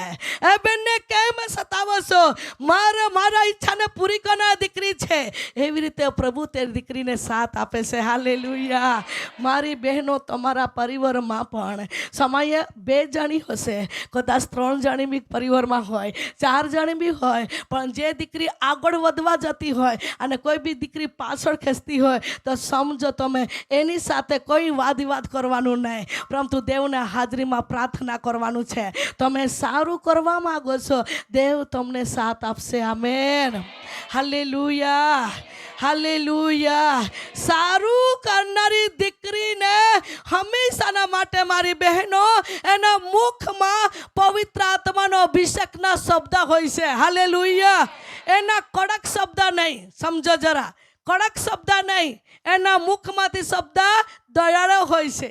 એ બેનને કેમ સતાવો છો? મારા ઈચ્છાને પૂરી કરનારી દીકરી છે. એવી રીતે પ્રભુ તે દીકરીને સાથ આપે છે. હાલેલુયા. મારી બહેનો, તમારા પરિવારમાં પણ સમયે 2 જણી હશે, કદાચ 3 જણી બી પરિવારમાં હોય, 4 જણી બી હોય, પણ જે દીકરી આગળ વધવા જતી હોય અને કોઈ બી દીકરી પાછળ ખેંચતી હોય તો સમજો તમે એની સાથે કોઈ વાદ વિવાદ કરવાનું નહીં, પરંતુ દેવના હાજરીમાં પ્રાર્થના કરવાનું છે. તમે સારું કરવા માંગો છો, દેવ તમને સાથ આપશે. આમેન. હાલેલુયા. હાલેલુયા. સારું કરનારી દીકરીને હંમેશાના માટે મારી બહેનો એના મુખમાં પવિત્ર આત્માનો અભિષેકના શબ્દ હોય છે. હાલેલુયા. એના કડક શબ્દ નહીં. સમજો જરા, કડક શબ્દ નહીં. એના મુખમાંથી શબ્દ દયાળો હોય છે.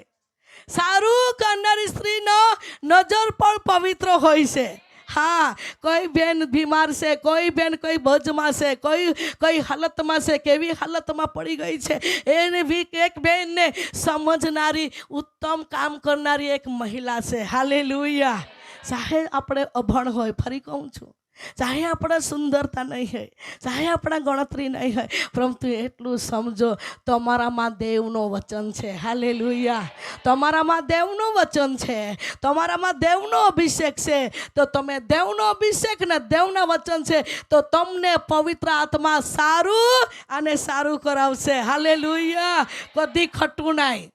સારું કરનારી સ્ત્રીનો નજર પણ પવિત્ર હોય છે. હા, કોઈ બેન બીમાર છે, કોઈ બેન કોઈ બોજમાં છે, કોઈ હાલતમાં છે, કેવી હાલતમાં પડી ગઈ છે, એને બી એક બેનને સમજનારી, ઉત્તમ કામ કરનારી એક મહિલા છે. હાલેલુયા. સાહેબ, આપણે અભણ હોય, ફરી કહું છું, ચાહે આપણા સુંદરતા નહીં હોય, ચાહે આપણા ગણતરી નહીં હોય, પરંતુ એટલું સમજો તમારામાં દેવનો વચન છે. હાલેલુયા. તમારામાં દેવનું વચન છે, તમારામાં દેવનો અભિષેક છે. તો તમે દેવનો અભિષેક ને દેવના વચન છે તો તમને પવિત્ર આત્મા સારું અને સારું કરાવશે. હાલેલુયા. કદી ખોટું નહીં,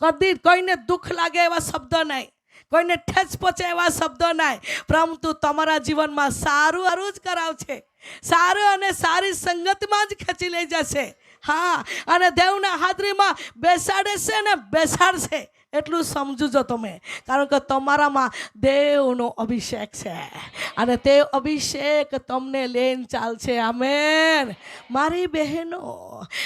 કદી કોઈને દુઃખ લાગે એવા શબ્દ નહીં, કોઈને ઠેસ પહોંચે એવા શબ્દો નહીં, પરંતુ તમારા જીવનમાં સારું સારું જ કરાવશે. સારું અને સારી સંગતમાં જ ખેંચી લઈ જશે. હા, અને દેવના હાજરીમાં બેસાડે છે ને બેસાડશે. એટલું સમજો છો તમે, કારણ કે તમારામાં દેવનો અભિષેક છે અને તે અભિષેક તમને લઈને ચાલશે. આમેન. મારી બહેનો,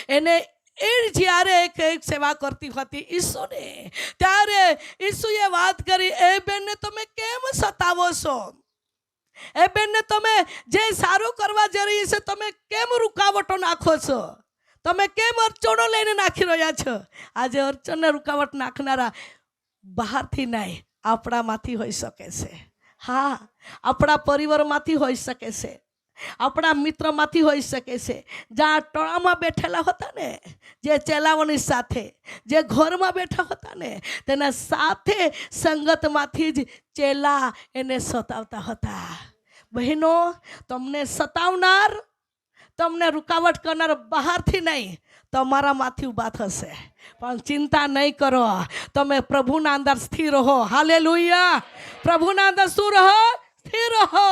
એને એ જ્યારે એક સેવા કરતી હતી ઈસુને, ત્યારે ઈસુએ વાત કરી, એ બેનને તમે કેમ સતાવો છો? એ બેનને તમે જે સારું કરવા જઈ રહી છે તમે કેમ રૂકાવટો નાખો છો? તમે કેમ અડચણો લઈને નાખી રહ્યા છો? આજે અડચણને રૂકાવટ નાખનારા બહારથી નહીં, આપણામાંથી હોઈ શકે છે. હા, આપણા પરિવારમાંથી હોઈ શકે છે, આપણા મિત્રમાંથી હોઈ શકે છે. જ્યાં ટોળામાં બેઠેલા હતા ને, જે ચેલાઓની સાથે, જે ઘરમાં બેઠા હતા ને, તેના સાથે સંગતમાંથી જ ચેલા એને સતાવતા હતા. બહેનો, તમને સતાવનાર, તમને રૂકાવટ કરનાર બહારથી નહીં, તમારામાંથી ઊભા થશે. પણ ચિંતા નહીં કરો, તમે પ્રભુના અંદર સ્થિર રહો. હાલેલુયા. પ્રભુના અંદર શું રહો? સ્થિર રહો.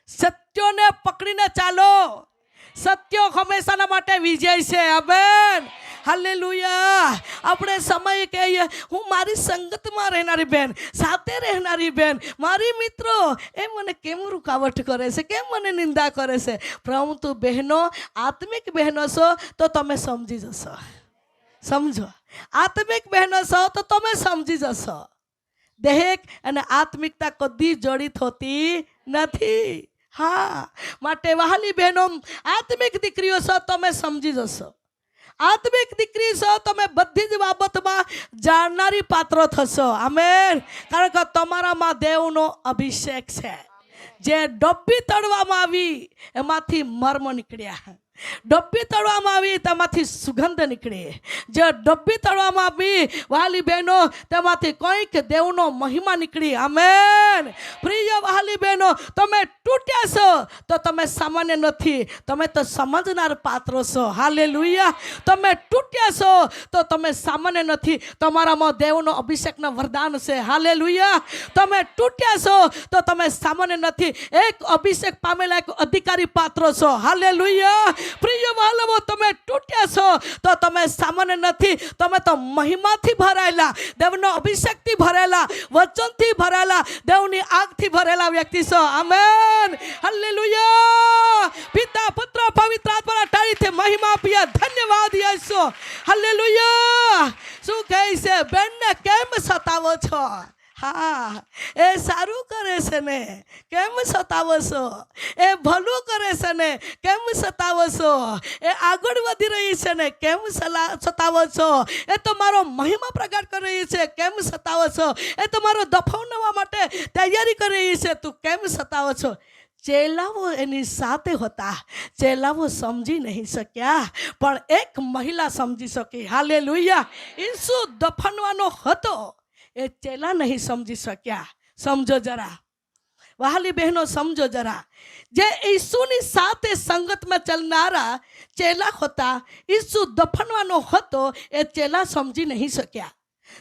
સત્યોને પકડીને ચાલો. સત્યો હંમેશાના માટે વિજય છે. આમેન. હાલેલુયા. આપણે સમય કહીએ, હું મારી સંગતમાં રહેનારી બેન, સાથે રહેનારી બેન, મારી મિત્રો એ મને કેમ રૂકાવટ કરે છે, કેમ મને નિંદા કરે છે? પરંતુ બહેનો, આત્મિક બહેનો છો તો તમે સમજી જશો. સમજો, આત્મિક બહેનો છો તો તમે સમજી જશો. દેહ અને આત્મિકતા કદી જડિત હોતી નથી. હા, માટે વહાલી બહેનો, આત્મિક દીકરીઓ છો તમે સમજી જશો. આત્મિક દીકરી છો તમે બધી જ બાબતમાં જાણનારી પાત્ર થશો. આમેન. કારણ કે તમારામાં દેવનો અભિષેક છે. જે ડબ્બી તળવામાં આવી એમાંથી મર્મ નીકળ્યા, ડબ્બી તળવામાં આવી તેમાંથી સુગંધ નીકળી. જે ડબ્બી તળવામાં આવી વહાલી બહેનો, તેમાંથી કંઈક દેવનો મહિમા નીકળી. આમેન. પ્રિય વહાલી બહેનો, તમે તૂટ્યા છો તો તમે સામાન્ય નથી, તમે તો સમજનાર પાત્રો છો. હાલેલુયા. તમે તૂટ્યા છો તો તમે સામાન્ય નથી, તમારામાં દેવનો અભિષેકનો વરદાન છે. હાલેલુયા. તમે તૂટ્યા છો તો તમે સામાન્ય નથી, એક અભિષેક પામેલા એક અધિકારી પાત્રો છો. હાલેલુયા. પ્રિય વહાલાઓ, તમે તૂટ્યા છો તો તમે સામાન્ય નથી, તમે તો મહિમાથી ભરાયેલા, દેવનો અભિષેકથી ભરેલા, વચનથી ભરેલા, દેવની આગથી ભરેલા વ્યક્તિ છો. આમેન. હાલેલુયા. પિતા, પુત્ર, પવિત્ર આત્માના ટાળીથી મહિમા આપીએ. ધન્યવાદ યીશુ. હાલેલુયા. શું કહે છે? બેનને કેમ સતાવો છો? હા, એ સારું કરે છે ને, કેમ સતાવો છો? એ ભલું કરે છે ને, કેમ સતાવો છો? એ આગળ વધી રહી છે ને, કેમ સતાવો છો? એ તો મારો મહિમા પ્રગટ કરી રહી છે, કેમ સતાવો છો? એ તો મારો દફનાવવા માટે તૈયારી કરી રહી છે, તું કેમ સતાવો છો? ચેલાઓ એની સાથે હતા. ચેલાઓ સમજી નહીં શક્યા, પણ એક મહિલા સમજી શકી. હાલેલુયા. ઈસુ દફનવાનો હતો, એ ચેલા નહીં સમજી શક્યા. સમજો જરા વહાલી બહેનો, સમજો જરા. જે ઈસુની સાથે સંગતમાં ચાલનારા ચેલા હતા, ઈસુ દફનવાનો હતો, એ ચેલા સમજી નહીં શક્યા.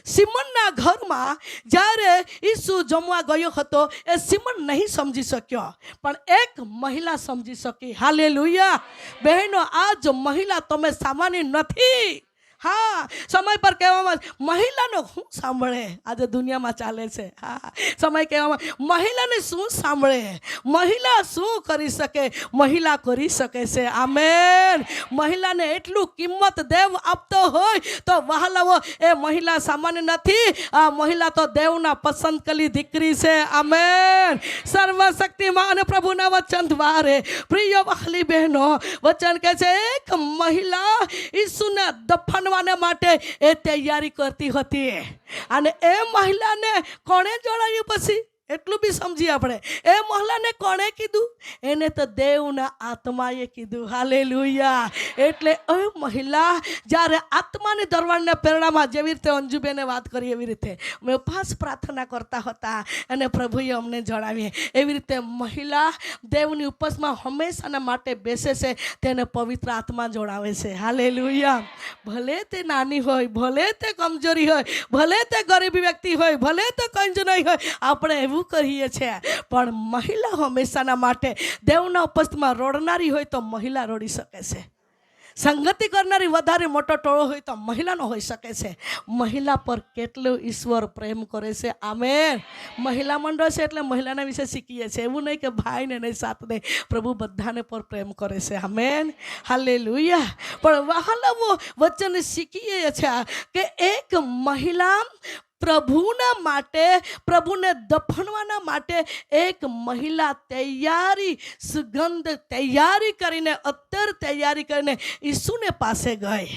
સિમનના ઘરમાં જ્યારે ઈસુ જમવા ગયો હતો, એ સિમન નહીં સમજી શક્યો, પણ એક મહિલા સમજી શકી. હાલેલુયા. બહેનો, આજ મહિલા તમે સામાન્ય નથી. હા, સમય પર કહેવામાં મહિલાનો શું સાંભળે આજે દુનિયામાં ચાલે છે. હા, સમય કહેવામાં મહિલાને શું સાંભળે, મહિલા શું કરી શકે? મહિલા કરી શકે છે. આમેન. મહિલાને એટલું કિંમત દેવ આપતો હોય તો વહાલાઓ, એ મહિલા સામાન્ય નથી, આ મહિલા તો દેવના પસંદ કરેલી દીકરી છે. આમેન. સર્વશક્તિમાન અને પ્રભુના વચન દ્વારે પ્રિય વહાલી બહેનો, વચન કહે છે, એક મહિલા ઈસુને દફન માટે એ તૈયારી કરતી હતી, અને એ મહિલાને કોણે જણાવ્યું? પછી એટલું બી સમજીએ આપણે. એ મહિલાને કોણે કીધું? એને તો દેવના આત્માએ કીધું. હાલેલુયા. એટલે એ મહિલા જ્યારે આત્માની દરવાળના પ્રેરણામાં, જેવી રીતે અંજુબેને વાત કરી એવી રીતે અમે ઉપવાસ પ્રાર્થના કરતા હતા અને પ્રભુએ અમને જણાવીએ એવી રીતે મહિલા દેવની ઉપવાસમાં હંમેશાના માટે બેસે છે, તેને પવિત્ર આત્મા જોડાવે છે. હાલેલુયા. ભલે તે નાની હોય, ભલે તે કમજોરી હોય, ભલે તે ગરીબી વ્યક્તિ હોય, ભલે તે કંઈ જ નહીં હોય, આપણે એવું કરીએ છીએ, પણ મહિલા હંમેશાના માટે દેવના ઉપસ્થિતિમાં રડનારી હોય તો મહિલા રડી શકે છે. સંગતિ કરનારી વધારે મોટો ટોળો હોય તો મહિલાનો હોઈ શકે છે. મહિલા પર કેટલો ઈશ્વર પ્રેમ કરે છે. આમેન. મહિલા મંડળ છે એટલે મહિલાના વિશે શીખીએ છીએ. એવું નહીં કે ભાઈને નહીં, સાથ નહીં, પ્રભુ બધાને પર પ્રેમ કરે છે. આમેન. હાલેલુયા. પણ વહાલાઓ વચન શીખીએ છીએ કે એક મહિલા પ્રભુના માટે, પ્રભુને દફનવાના માટે એક મહિલા તૈયારી કરીને, અત્યારે તૈયારી કરીને ઈસુને પાસે ગઈ.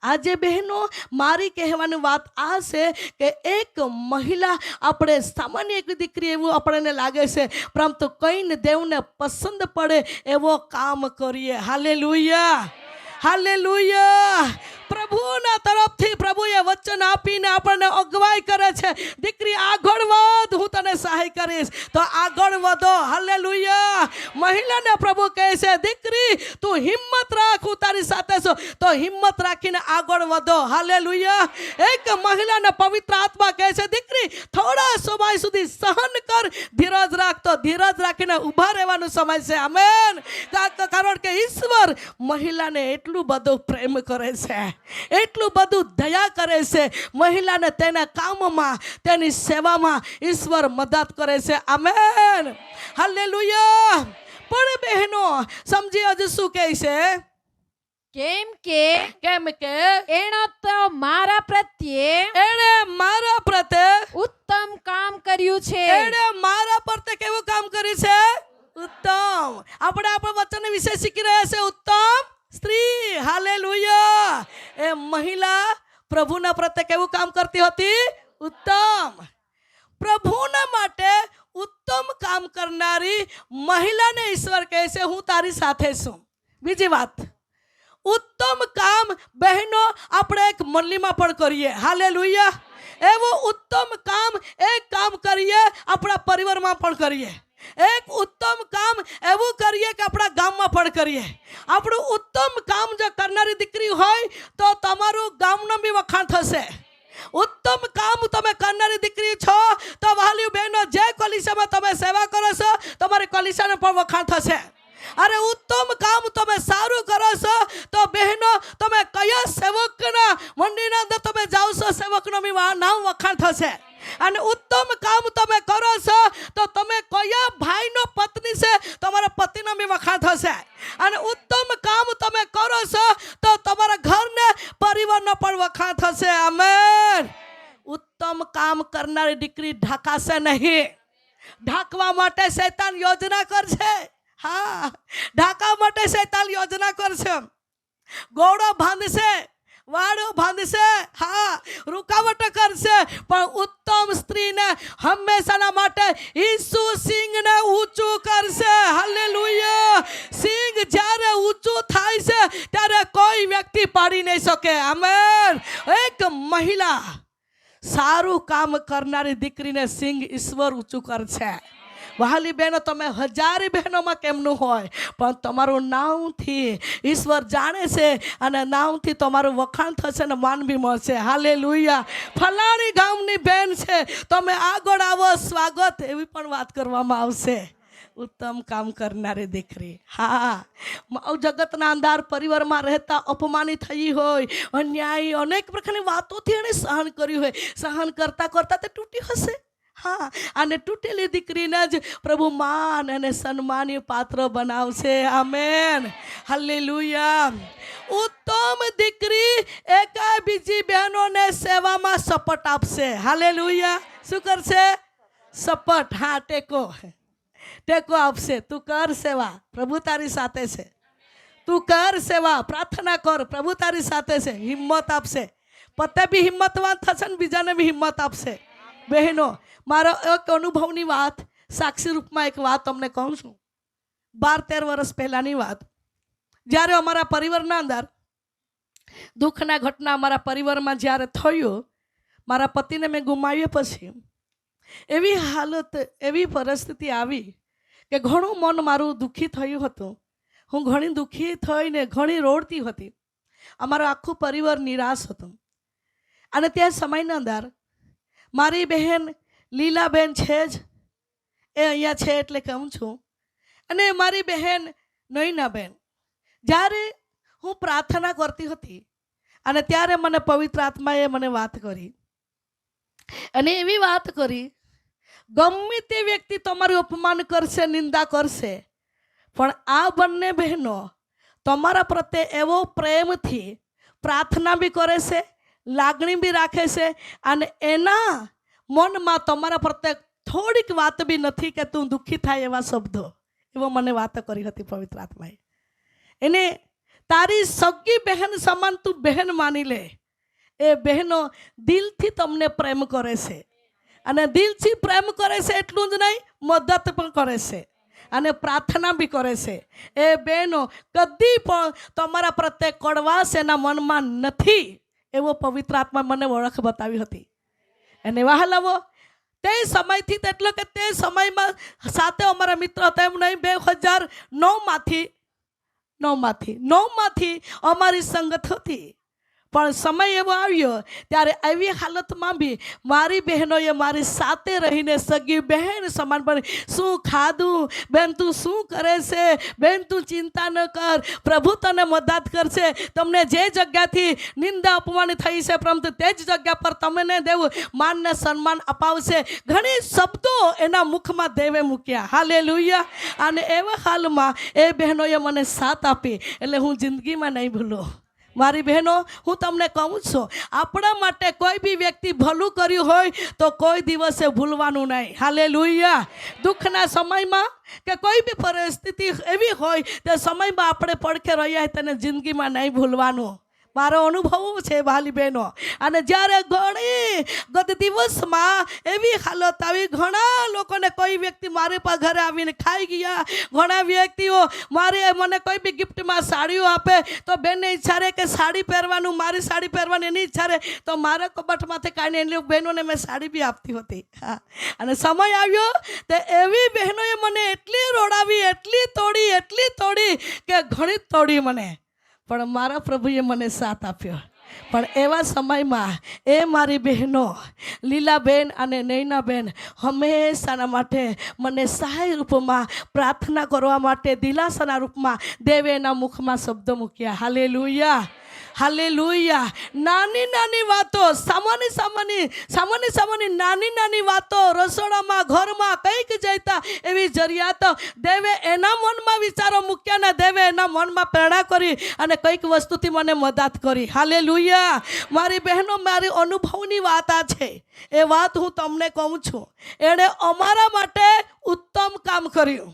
આજે બહેનો, મારી કહેવાની વાત આ છે કે એક મહિલા, આપણે સામાન્ય એક દીકરી એવું આપણને લાગે છે, પરંતુ કઈને દેવને પસંદ પડે એવો કામ કરીએ. હાલેલુયા. હાલેલુયા. પ્રભુના તરફથી પ્રભુએ વચન આપીને આપણને અગવાઈ કરે છે, દીકરી આગળ વધ, હું તને સહાય કરીશ. તો આગળ વધો. હાલેલુયા. મહિલાને પ્રભુ કહે છે, દીકરી તું હિંમત રાખ, હું તારી સાથે છું. તો હિંમત રાખીને આગળ વધો. હાલેલુયા. એક મહિલાને પવિત્ર આત્મા કહે છે, દીકરી થોડા સમય સુધી સહન કર, ધીરજ રાખ. તો ધીરજ રાખીને ઊભા રહેવાનો સમય છે. આમેન. કારણ કે ઈશ્વર મહિલાને એટલું બધું પ્રેમ કરે છે, એટલું બધું દયા કરે છે. મહિલાને તેના કામમાં, તેની સેવામાં ઈશ્વર મદદ કરે છે. આમેન. હાલેલુયા. પણ બહેનો સમજી હજુ શું કહે છે? કેમ કે એણે તો મારા પ્રત્યે ઉત્તમ કામ કર્યું છે. એણે મારા પ્રત્યે કેવું કામ કર્યું છે? ઉત્તમ. આપણે આપણા વચન વિશે શીખી રહ્યા છે. ઉત્તમ સ્ત્રી. હાલેલુયા. એ મહિલા પ્રભુના પ્રત્યે કેવું કામ કરતી હતી? ઉત્તમ. પ્રભુના માટે ઉત્તમ કામ કરનારી મહિલાને ઈશ્વર કહે છે, હું તારી સાથે છું. બીજી વાત, ઉત્તમ કામ બહેનો આપણે એક મંડળીમાં પણ કરીએ. હાલેલુયા. એવું ઉત્તમ કામ એક કામ કરીએ, આપણા પરિવારમાં પણ કરીએ. એક ઉત્તમ કામ એવું કરીએ કે આપણા ગામમાં પણ કરીએ. આપણું ઉત્તમ કામ જો કરનારી દીકરી હોય તો તમારું ગામનું બી વખાણ થશે. ઉત્તમ કામ તમે કરનારી દીકરી છો તો વહાલી બહેનો, જે કલીસામાં તમે સેવા કરો છો, તમારી કલીસાને પણ વખાણ થશે. અરે ઉત્તમ કામ તમે સારું કરો છો તો બહેનો, તમે કયા સેવકના મંદિરના અંદર તમે જાઓ છો, સેવકનો બી નામ વખાણ થશે. અને ઉત્તમ કામ તમે કરો છો તો તમે કયા ભાઈનો પત્ની છે, તમારા પતિનો બી વખાણ થશે. અને ઉત્તમ કામ તમે કરો છો તો તમારા ઘરને, પરિવારનો પણ વખાણ થશે. આમેન. ઉત્તમ કામ કરનારી દીકરી ઢાકાશે નહીં. ઢાંકવા માટે શૈતાન યોજના કરશે. હા, ઢાંકવા માટે શૈતાન યોજના કરશે. ગોળો બાંધશે, વાળો બાંધશે, હા, રૂકાવટ કરશે. પણ ઉત્તમ સ્ત્રીને હંમેશાના માટે ઈસુ સિંહને ઊંચું કરશે. હાલેલુયા. સિંહ જ્યારે ઊંચું થાય છે ત્યારે કોઈ વ્યક્તિ પાડી નહીં શકે. આમેન. એક મહિલા સારું કામ કરનારી દીકરીને સિંહ ઈશ્વર ઊંચું કરશે. વહાલી બહેનો, તમે હજારી બહેનોમાં કેમનું હોય, પણ તમારું નામથી ઈશ્વર જાણે છે અને નામથી તમારું વખાણ થશે ને માન બી મળશે. હાલેલુયા. ફલાણી ગામની બહેન છે, તમે આગળ આવો, સ્વાગત, એવી પણ વાત કરવામાં આવશે. ઉત્તમ કામ કરનારી દીકરી. હા, જગતના અંધાર પરિવારમાં રહેતા અપમાનિત થઈ હોય, અન્યાય, અનેક પ્રકારની વાતોથી એણે સહન કર્યું હોય. સહન કરતા કરતા તે તૂટી હશે. હા, અને તૂટેલી દીકરીને જ પ્રભુ માન અને સન્માનની પાત્ર બનાવશે. આમેન. હાલેલુયા. ઉત્તમ દીકરી એકાય બીજી બહેનોને સેવામાં સપોર્ટ આપશે. હાલેલુયા. શું કરશે? સપોર્ટ. હા, ટેકો આપશે. તું કર સેવા, પ્રભુ તારી સાથે છે. તું કર સેવા, પ્રાર્થના કર, પ્રભુ તારી સાથે છે. હિંમત આપશે. પોતે બી હિંમતવાન થશે ને બીજાને બી હિંમત આપશે. બહેનો, મારો એક અનુભવની વાત, સાક્ષી રૂપમાં એક વાત તમને કહું છું. 12-13 વર્ષ પહેલાંની વાત, જ્યારે અમારા પરિવારના અંદર દુઃખના ઘટના અમારા પરિવારમાં જ્યારે થયું, મારા પતિને મેં ગુમાવ્યા પછી એવી હાલત, એવી પરિસ્થિતિ આવી કે ઘણું મન મારું દુઃખી થયું હતું. હું ઘણી દુઃખી થઈને ઘણી રોડતી હતી. અમારો આખું પરિવાર નિરાશ હતું. અને ત્યાં સમયના અંદર મારી બહેન લીલાબેન છે જ, એ અહીંયા છે એટલે કહું છું, અને મારી બહેન નૈનાબેન, જ્યારે હું પ્રાર્થના કરતી હતી અને ત્યારે મને પવિત્ર આત્માએ મને વાત કરી, અને એવી વાત કરી, ગમે તે વ્યક્તિ તમારું અપમાન કરશે, નિંદા કરશે, પણ આ બંને બહેનો તમારા પ્રત્યે એવો પ્રેમથી પ્રાર્થના બી કરે છે, લાગણી બી રાખે છે, અને એના મનમાં તમારા પ્રત્યે થોડીક વાત બી નથી કે તું દુઃખી થાય એવા શબ્દો, એવો મને વાતો કરી હતી પવિત્ર આત્માએ. એને તારી સગી બહેન સમાન તું બહેન માની લે. એ બહેનો દિલથી તમને પ્રેમ કરે છે, અને દિલથી પ્રેમ કરે છે એટલું જ નહીં, મદદ પણ કરે છે અને પ્રાર્થના બી કરે છે. એ બહેનો કદી પણ તમારા પ્રત્યે કડવાશ એના મનમાં નથી, એવો પવિત્ર આત્મા મને ઓળખ બતાવી હતી. અને વહાલાવો, તે સમયથી, એટલે કે તે સમયમાં સાથે અમારા મિત્ર હતા એમ નહીં, 2009માંથી અમારી સંગત હતી. પણ સમય એવો આવ્યો ત્યારે એવી હાલતમાં બી મારી બહેનોએ મારી સાથે રહીને સગી બહેન સમાન બની, શું ખાધું બેન, તું શું કરે છે બેન, તું ચિંતા ન કર, પ્રભુ તને મદદ કરશે, તમને જે જગ્યાથી નિંદા અપમાન થઈ છે પરંતુ તે જ જગ્યા પર તમને દેવ માન ને સન્માન અપાવશે. ઘણી શબ્દો એના મુખમાં દેવે મૂક્યા. હાલેલુયા. અને એવા હાલમાં એ બહેનોએ મને સાથ આપી, એટલે હું જિંદગીમાં નહીં ભૂલું. મારી બહેનો, હું તમને કહું છું, આપણા માટે કોઈ બી વ્યક્તિ ભલું કર્યું હોય તો કોઈ દિવસે ભૂલવાનું નહીં. હાલેલુયા. દુઃખના સમયમાં કે કોઈ બી પરિસ્થિતિ એવી હોય તે સમયમાં આપણે પડખે રહ્યા તેને જિંદગીમાં નહીં ભૂલવાનું. મારો અનુભવ છે વાલી બહેનો. અને જ્યારે ગત દિવસમાં એવી હાલત આવી, ઘણા લોકોને કોઈ વ્યક્તિ મારી પાસે ઘરે આવીને ખાઈ ગયા, ઘણા વ્યક્તિઓ મને કોઈ બી ગિફ્ટમાં સાડીઓ આપે તો બેનને ઈચ્છા રહે કે સાડી પહેરવાનું, મારી સાડી પહેરવાની એની ઈચ્છા રહે તો મારા કબાટમાંથી કાઢીને એની બહેનોને મેં સાડી બી આપતી હતી. અને સમય આવ્યો તો એવી બહેનોએ મને એટલી રોડાવી, એટલી તોડી કે ઘણી તોડી મને, પણ મારા પ્રભુએ મને સાથ આપ્યો. પણ એવા સમયમાં એ મારી બહેનો લીલાબેન અને નૈનાબેન હંમેશાના માટે મને સહાય રૂપમાં પ્રાર્થના કરવા માટે દિલાસાના રૂપમાં દેવે એના મુખમાં શબ્દો મૂક્યા. હાલેલુયા. હાલેલુયા. નાની વાતો, સામાન્ય નાની વાતો, રસોડામાં, ઘરમાં કંઈક જતા એવી જરિયાતો દેવે એના મનમાં વિચારો મૂક્યા ને દેવે એના મનમાં પ્રેરણા કરી અને કંઈક વસ્તુથી મને મદદ કરી. હાલેલુયા. મારી બહેનો, મારી અનુભવની વાત આ છે, એ વાત હું તમને કહું છું. એણે અમારા માટે ઉત્તમ કામ કર્યું.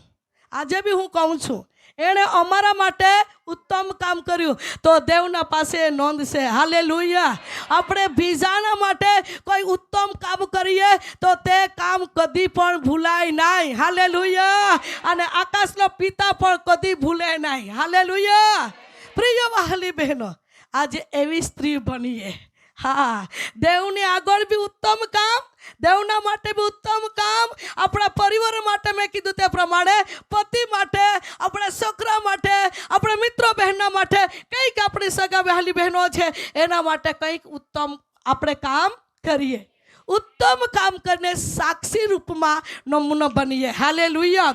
આજે બી હું કહું છું, એણે અમારા માટે ઉત્તમ કામ કર્યું તો દેવના પાસે નોંધ છે. હાલેલુયા. આપણે બીજાના માટે કોઈ ઉત્તમ કામ કરીએ તો તે કામ કદી પણ ભૂલાય નહીં. હાલેલુયા. અને આકાશનો પિતા પણ કદી ભૂલે નહીં. હાલેલુયા. પ્રિય વહાલી બહેનો, આજે એવી સ્ત્રી બનીએ. હા, દેવની આગળ બી ઉત્તમ કામ, દેવના માટે બી ઉત્તમ કામ, આપણા પરિવાર માટે મેં કીધું તે પ્રમાણે, પતિ માટે, આપણા છોકરા માટે, આપણા મિત્રો બહેનના માટે, કંઈક આપણી સગા વહાલી બહેનો છે એના માટે કંઈક ઉત્તમ આપણે કામ કરીએ. ઉત્તમ કામ કરીને સાક્ષી રૂપમાં નમૂનો બનીએ. હાલેલુયા.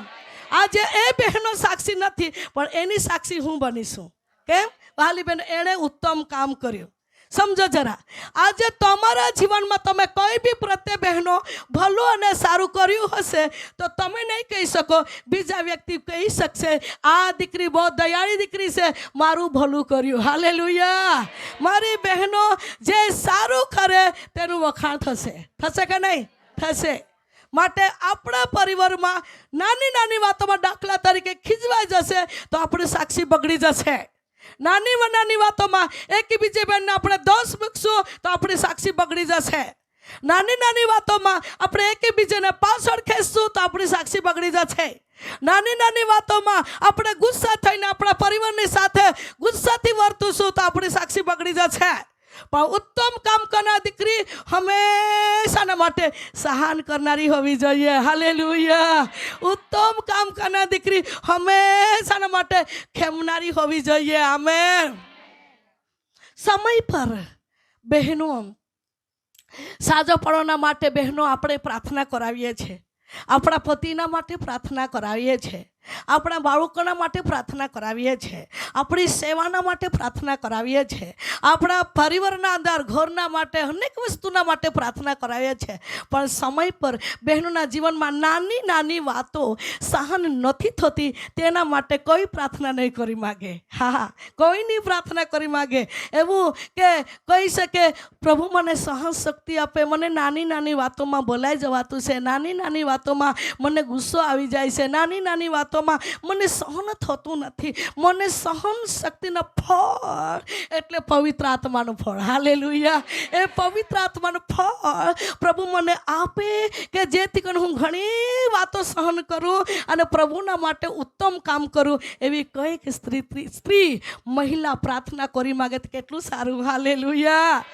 આજે એ બહેનો સાક્ષી નથી પણ એની સાક્ષી હું બનીશું. કેમ? વહાલી બહેનો, એણે ઉત્તમ કામ કર્યું. સમજો જરા, આજે તમારા જીવનમાં તમે કોઈ બી પ્રત્યે બહેનો ભલું અને સારું કર્યું હશે તો તમે નહીં કહી શકો, બીજા વ્યક્તિ કહી શકશે આ દીકરી બહુ દયાળી દીકરી છે, મારું ભલું કર્યું. હાલેલુયા. મારી બહેનો, જે સારું કરે તેનું વખાણ થશે. થશે કે નહીં? થશે. માટે આપણા પરિવારમાં નાની વાતોમાં દાખલા તરીકે ખીજવાઈ જશે તો આપણી સાક્ષી બગડી જશે. નાની વાતોમાં એકબીજા બેનને આપણે દોષ મૂકશું તો આપણી સાક્ષી બગડી જશે. નાની નાની વાતોમાં આપણે એકબીજાને પાછળ ખેંચશું તો આપણી સાક્ષી બગડી જશે. નાની નાની વાતોમાં આપણે ગુસ્સા થઈને આપણા પરિવારની સાથે ગુસ્સાથી વર્તુશું તો આપણી સાક્ષી બગડી જશે. પણ ઉત્તમ કામ કરનાર દીકરી હંમેશાના માટે સહન કરનારી હોવી જોઈએ. હાલેલુયા. ઉત્તમ કામ કરનાર દીકરી હંમેશાના માટે ખેમનારી હોવી જોઈએ. આમેન. સમય પર બહેનો સાજો પડવાના માટે બહેનો આપણે પ્રાર્થના કરાવીએ છીએ. આપણા પતિના માટે પ્રાર્થના કરાવીએ છીએ. આપણા બાળકોના માટે પ્રાર્થના કરાવીએ છીએ. આપણી સેવાના માટે પ્રાર્થના કરાવીએ છીએ. આપણા પરિવારના અંદર ઘરના માટે અનેક વસ્તુના માટે પ્રાર્થના કરાવીએ છીએ. પણ સમય પર બહેનોના જીવનમાં નાની નાની વાતો સહન નથી થતી તેના માટે કોઈ પ્રાર્થના નહીં કરી માગે. હા, કોઈની પ્રાર્થના કરી માગે. એવું કે કહી શકે પ્રભુ મને સહન શક્તિ આપે. મને નાની નાની વાતોમાં બોલાઈ જવાતું છે. નાની નાની વાતોમાં મને ગુસ્સો આવી જાય છે. નાની નાની વાતોમાં મને સહન થતું નથી. મને સહન શક્તિનો ફળ એટલે પવિત્ર આત્માનું ફળ. હાલેલુયા. એ પવિત્ર આત્માનું ફળ પ્રભુ મને આપે કે જેથી કરીને હું ઘણી વાતો સહન કરું અને પ્રભુના માટે ઉત્તમ કામ કરું. એવી કંઈક સ્ત્રી મહિલા પ્રાર્થના કરી માગે તો કેટલું સારું. હાલેલુયા.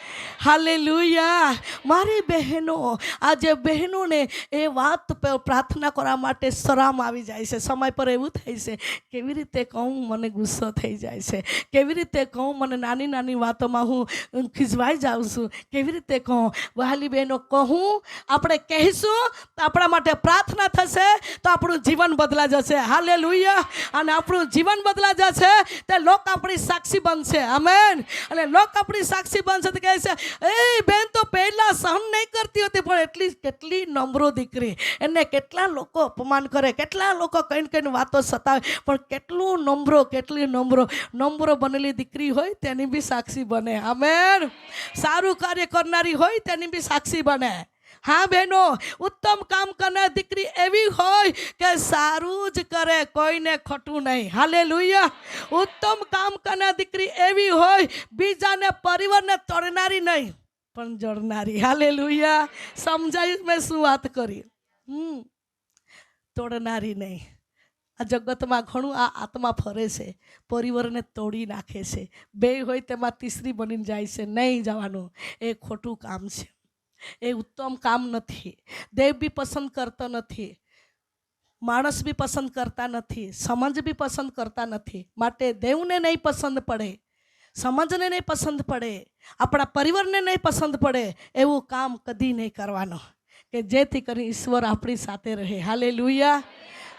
હાલેલુયા. મારી બહેનો, આજે બહેનોને એ વાત પર પ્રાર્થના કરવા માટે શરમ આવી જાય છે. સમય પર એવું થાય છે કેવી રીતે કહું મને ગુસ્સો થઈ જાય છે. કેવી રીતે કહું મને નાની નાની વાતોમાં હું ખીજવાઈ જાઉં છું. કેવી રીતે કહું. વહાલી બહેનો, કહું આપણે કહીશું તો આપણા માટે પ્રાર્થના થશે તો આપણું જીવન બદલા જશે. હાલેલુયા. અને આપણું જીવન બદલા જશે તે લોક આપણી સાક્ષી બનશે. આમેન. અને લોક આપણી સાક્ષી બનશે તો કહે છે એ બેન તો પહેલાં સહન નહીં કરતી હતી પણ કેટલી નમ્ર દીકરી. એને કેટલા લોકો અપમાન કરે, કેટલા લોકો કઈ કઈ વાતો સતાવે પણ કેટલી નમ્ર બનેલી દીકરી હોય તેની બી સાક્ષી બને. આમેન. સારું કાર્ય કરનારી હોય તેની બી સાક્ષી બને. હા બહેનો, ઉત્તમ કામ કરનાર દીકરી એવી હોય કે સારું જ કરે, કોઈને ખોટું નહીં. હાલેલુયા. ઉત્તમ કામ કરનાર દીકરી એવી હોય બીજાને પરિવારને તોડનારી નહીં પણ જોડનારી. હાલેલુયા. સમજાયું મેં શું વાત કરી? તોડનારી નહીં. આ જગતમાં ઘણું આ આત્મા ફરે છે, પરિવારને તોડી નાખે છે. બે હોય તેમાં તીસરી બનીને જાય છે. નહીં જવાનું. એ ખોટું કામ છે. એ ઉત્તમ કામ નથી. દેવ બી પસંદ કરતો નથી, માણસ બી પસંદ કરતા નથી, સમાજ બી પસંદ કરતા નથી. માટે દેવને નહીં પસંદ પડે, સમાજને નહીં પસંદ પડે, આપણા પરિવારને નહીં પસંદ પડે એવું કામ કદી નહીં કરવાનો કે જેથી કરી ઈશ્વર આપણી સાથે રહે. હાલેલુયા.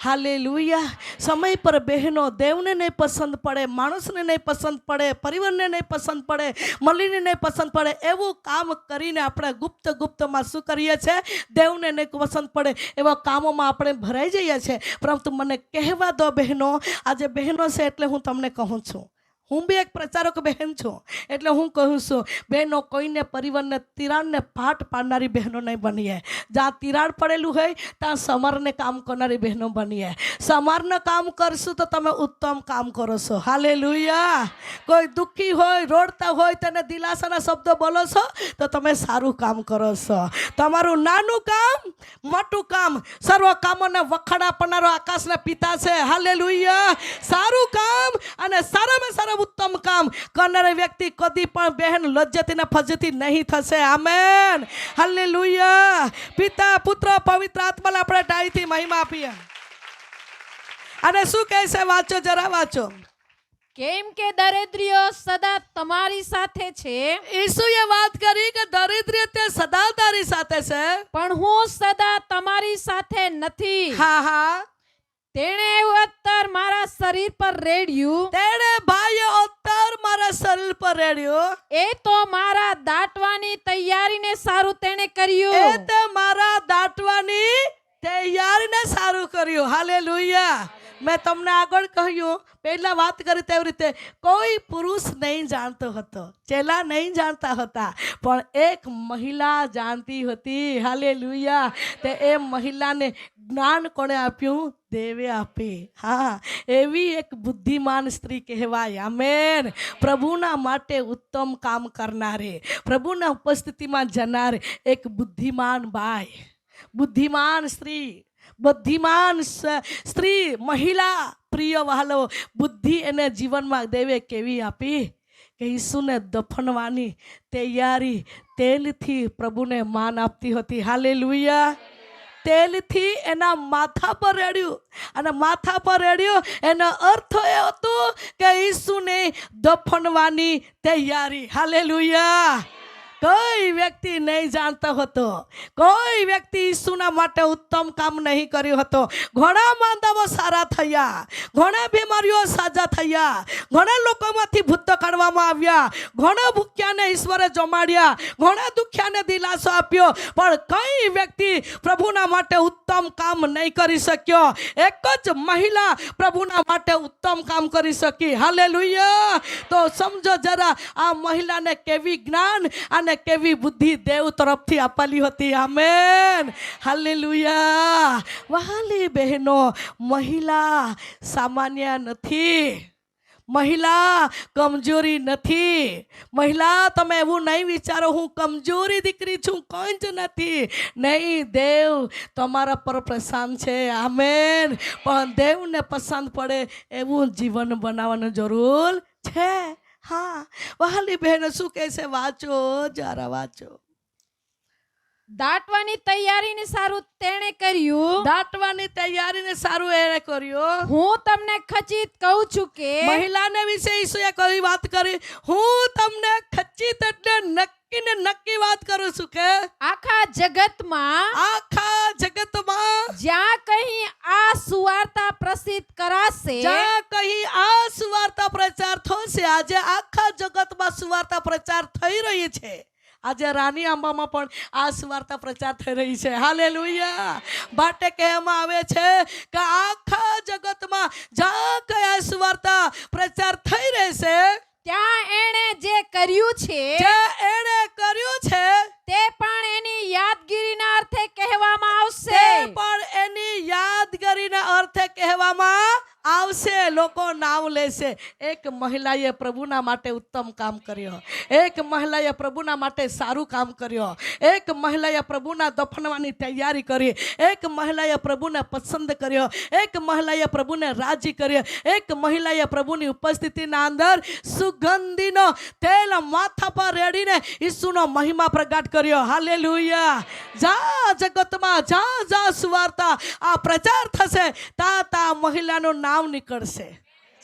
હાલેલુયા. સમય પર બહેનો દેવને નહીં પસંદ પડે, માણસને નહીં પસંદ પડે, પરિવારને નહીં પસંદ પડે, મળીને નહીં પસંદ પડે એવું કામ કરીને આપણે ગુપ્તમાં શું કરીએ છીએ? દેવને નહીં પસંદ પડે એવા કામોમાં આપણે ભરાઈ જઈએ છીએ. પરંતુ મને કહેવા દો બહેનો, આજે બહેનો છે એટલે હું તમને કહું છું. હું બી એક પ્રચારક બહેન છું એટલે હું કહું છું બહેનો, કોઈને પરિવારને તિરાડને ફાટ પાડનારી બહેનો નહીં બનીએ. જ્યાં તિરાડ પડેલું હોય ત્યાં સમારને કામ કરનારી બહેનો બનીએ. સમારને કામ કરશું તો તમે ઉત્તમ કામ કરો છો. હાલેલુયા. કોઈ દુઃખી હોય, રોડતા હોય તેને દિલાસાના શબ્દો બોલો છો તો તમે સારું કામ કરો છો. તમારું નાનું કામ મોટું કામ, સર્વ કામોને વખાણ આપનારો આકાશના પિતા છે. હાલેલુયા. સારું કામ અને સારામાં સારા ઉત્તમ કામ કરનારી વ્યક્તિ કદી પણ બહેન લજ્જતી ને ફજતી નહીં થશે. આમેન. હાલેલુયા. પિતા, પુત્ર, પવિત્ર આત્માને આપણે ટાઈથી મહિમા આપીએ. અને શું કહે છે? વાંચો, જરા વાંચો. કેમ કે દરિદ્રીઓ સદા તમારી સાથે છે. ઈસુએ વાત કરી કે દરિદ્ર તે સદા તારી સાથે છે પણ હું સદા તમારી સાથે નથી. હા. તેણે અત્તર મારા શરીર પર રેડ્યું. તેણે ભાઈએ અત્તર મારા શરીર પર રેડ્યું. એ તો મારા દાટવાની તૈયારીને સારું તેણે કર્યું. એ તે મારા દાટવાની તૈયારીને સારું કર્યું. હાલેલુયા. મેં તમને આગળ કહ્યું, પહેલા વાત કરી તેવી રીતે કોઈ પુરુષ નહીં જાણતો હતો, ચેલા નહીં જાણતા હતા, પણ એક મહિલા જાણતી હતી. હાલેલુયા. તે એ મહિલાને જ્ઞાન કોણે આપ્યું? દેવે આપી. હા, એવી એક બુદ્ધિમાન સ્ત્રી કહેવાય. આમેન. પ્રભુના માટે ઉત્તમ કામ કરનારે, પ્રભુના ઉપસ્થિતિમાં જનાર એક બુદ્ધિમાન બાઈ, બુદ્ધિમાન સ્ત્રી, બુદ્ધિમાન સ્ત્રી, મહિલા. પ્રિય વહાલો, બુદ્ધિ એને જીવનમાં દેવે કેવી આપી કે ઈસુને દફનવાની તૈયારી તેલથી પ્રભુને માન આપતી હતી. હાલેલુયા. તેલથી એના માથા પર રેડ્યું, અને માથા પર રેડ્યું એનો અર્થ એ હતો કે ઈસુને દફનવાની તૈયારી. હાલેલુયા. કોઈ વ્યક્તિ નહીં જાણતો હતો, કોઈ વ્યક્તિ ઈસુના માટે ઉત્તમ કામ નહીં કર્યું હતો. ઘણા માંદાઓ સારા થયા, ઘણા બીમારીઓ સાજા થયા, ઘણા લોકોમાંથી ભૂતો કાઢવામાં આવ્યા, ઘણા ભૂખ્યાને ઈશ્વરે જમાડ્યા, ઘણા દુખ્યાને દિલાસો આપ્યો, પણ કઈ વ્યક્તિ પ્રભુના માટે ઉત્તમ કામ નહીં કરી શક્યો. એક જ મહિલા પ્રભુના માટે ઉત્તમ કામ કરી શકી. હાલેલુયા. તો સમજો જરા, આ મહિલાને કેવી જ્ઞાન અને કેવી બુદ્ધિ દેવ તરફથી આપેલી હતી. આમેન. હાલેલુયા. વહાલી બહેનો, મહિલા સામાન્ય નથી, મહિલા કમજોરી નથી. મહિલા, તમે એવું નહીં વિચારો હું કમજોરી દીકરી છું, કોઈ જ નથી. નહીં, દેવ તમારા પર પ્રસન્ન છે. આમેન. પણ દેવને પસંદ પડે એવું જીવન બનાવવાની જરૂર છે. હા, વહાલી બહેનો શું કહે છે? વાંચો જરા, વાંચો. દાટવાની તૈયારીને સારું તેણે કર્યું, દાટવાની તૈયારીને સારું એને કર્યું. હું તમને ખચિત કહું છું કે, મહિલાને વિશે ઈસુએ કઈ વાત કરી? હું તમને ખચિત એટલે નક્કી ને નક્કી વાત કરું છું કે આખા જગતમાં જ્યાં કહી આ સુવાર્તા પ્રસિદ્ધ કરાશે, જ્યાં કહી આ સુવાર્તા પ્રચાર થશે. આજે આખા જગતમાં સુવાર્તા પ્રચાર થઈ રહી છે. આજે રાની આંબામાં પણ આ સુવાર્તા પ્રચાર થઈ રહી છે. હાલેલુયા. માટે કહેવામાં આવે છે કે આખા જગતમાં જ્યાં કયા સુવાર્તા પ્રચાર થઈ રહેશે, ત્યાં એણે જે કર્યું છે, તે પણ એની યાદગીરીના અર્થે કહેવામાં આવશે. તે પણ એની યાદગીરીના અર્થે કહેવામાં આવશે. લોકો નામ લેશે. એક મહિલાએ પ્રભુના માટે ઉત્તમ કામ કર્યો, એક મહિલાએ પ્રભુના માટે સારું કામ કર્યો, એક મહિલાએ પ્રભુના દફનવાની તૈયારી કરી, એક મહિલાએ પ્રભુને પસંદ કર્યો, એક મહિલાએ પ્રભુને રાજી કર્યો, એક મહિલાએ પ્રભુની ઉપસ્થિતિના અંદર સુગંધીનો તેલ માથા પર રેડીને ઈસુનો મહિમા પ્રગટ કર્યો. હાલેલુયા. જા જગતમાં જા સુવાર્તા આ પ્રચાર થશે, તા મહિલાનું નામ નીકળશે.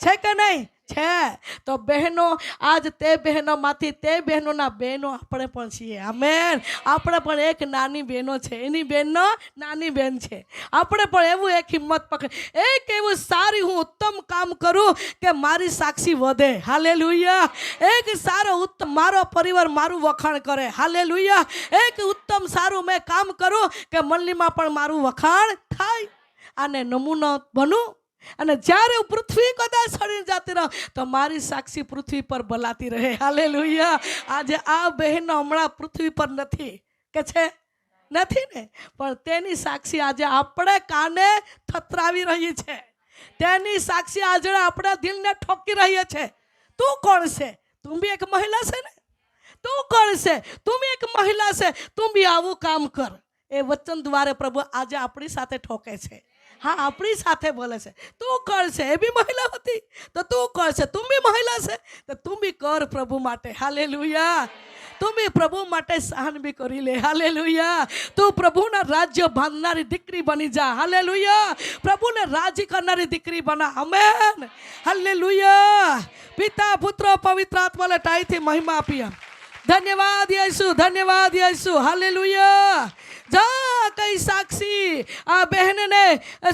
છે કે નહીં? છે. તો બહેનો, આજ તે બહેનોમાંથી તે બહેનોના બહેનો આપણે પણ છીએ. આમેન. આપણે પણ એક નાની બહેનો છે, એની બહેનનો નાની બહેન છે. આપણે પણ એવું એક હિંમત પકડ, એક એવું સારી હું ઉત્તમ કામ કરું કે મારી સાક્ષી વધે. હાલેલુયા. એક સારો ઉત્તમ મારો પરિવાર મારું વખાણ કરે. હાલેલુયા. એક ઉત્તમ સારું મેં કામ કરું કે મંડળીમાં પણ મારું વખાણ થાય અને નમૂનો બનું. અને જ્યારે હું પૃથ્વી કદાચ સડી જતી રહું તો મારી સાક્ષી પૃથ્વી પર ભલાતી રહે. હાલેલુયા. આજે આ બહેનો હમણાં પૃથ્વી પર નથી કે છે? નથી ને? પણ તેની સાક્ષી આજે આપણે કાને થતરાવી રહી છે. તેની સાક્ષી આજે આપણા દિલને ઠોકી રહી છે. તું કોણ છે? તું બી એક મહિલા છે ને? તું કોણ છે? તું બી એક મહિલા છે. તું બી આવું કામ કર. એ વચન દ્વારે પ્રભુ આજે આપણી સાથે ઠોકે છે. હા, આપણી સાથે બોલે છે. તું કર છે, એ બી મહિલા હતી તો તું કર છે. તું બી મહિલા છે તો તું બી કર પ્રભુ માટે. હાલેલુયા. તું બી પ્રભુ માટે સહન બી કરી લે. હાલેલુયા. તું પ્રભુના રાજ્ય બાંધનારી દીકરી બની જા. હાલેલુયા. પ્રભુને રાજી કરનારી દીકરી બના. આમેન. હાલેલુયા. પિતા, પુત્ર, પવિત્ર આત્માને ટાઈથી મહિમા આપી. ધન્યવાદ યેસુ, ધન્યવાદ યેસુ. હાલેલુયા. જા કઈ સાક્ષી આ બહેનને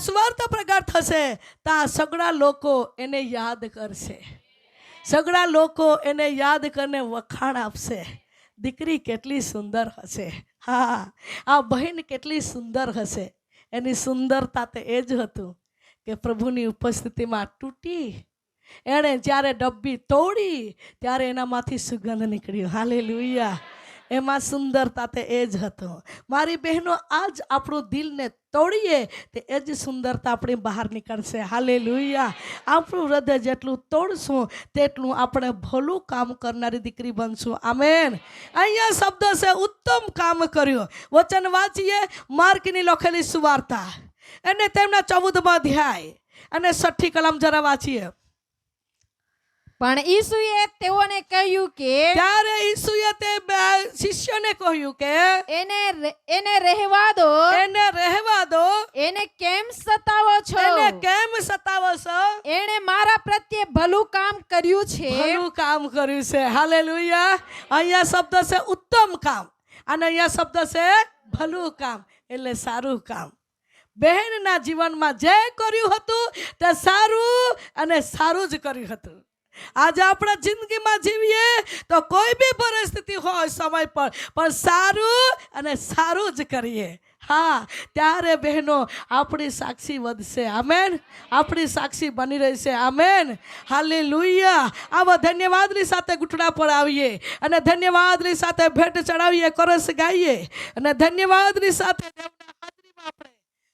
સુવાર્તા પ્રગટ થશે, તા સગડા લોકો એને યાદ કરશે, સગડા લોકો એને યાદ કરીને વખાણ આપશે. દીકરી કેટલી સુંદર હશે. હા, આ બહેન કેટલી સુંદર હશે. એની સુંદરતા તે એ જ હતું કે પ્રભુની ઉપસ્થિતિમાં તૂટી. એણે જ્યારે ડબ્બી તોડી ત્યારે એનામાંથી સુગંધ નીકળ્યો. હાલેલુયા. એમાં સુંદરતા તે એ જ હતો. મારી બહેનો, આજ આપણું દિલને તોડીએ તે એ જ સુંદરતા આપણી બહાર નીકળશે. હાલેલુયા. આપણું હૃદય જેટલું તોડશું તેટલું આપણે ભલું કામ કરનારી દીકરી બનશું. આમેન. અહીંયા શબ્દ છે ઉત્તમ કામ કર્યું. વચન વાંચીએ માર્કની લખેલી સુવાર્તા અને તેમના 14મા અધ્યાય અને 6ઠી કલમ જરા વાંચીએ. પણ ઈસુએ તેઓને કહ્યું કે ત્યારે ઈસુએ તે શિષ્યોને કહ્યું કે એને રહેવા દો. એને રહેવા દો. એને કેમ સતાવો છો? એને કેમ સતાવો છો? એણે મારા પ્રત્યે ભલું કામ કર્યું છે. ભલું કામ કર્યું છે. હાલેલુયા. અહીંયા શબ્દ છે ઉત્તમ કામ અને અહીંયા શબ્દ છે ભલું કામ, એટલે સારું કામ. બહેનના જીવનમાં જે કર્યું હતું તે સારું અને સારું જ કર્યું હતું. આજે આપણા જિંદગીમાં જીવીએ તો કોઈ બી પરિસ્થિતિ હોય સમય પર પણ સારું અને સારું જ કરીએ. હા, ત્યારે બહેનો આપણી સાક્ષી વધશે. આમેન. આપણી સાક્ષી બની રહેશે. આમેન. હાલેલુયા. આવો ધન્યવાદની સાથે ઘૂંટડા પર આવીએ અને ધન્યવાદની સાથે ભેટ ચડાવીએ, કોરસ ગાઈએ અને ધન્યવાદની સાથે દેવના હાજરીમાં આપણે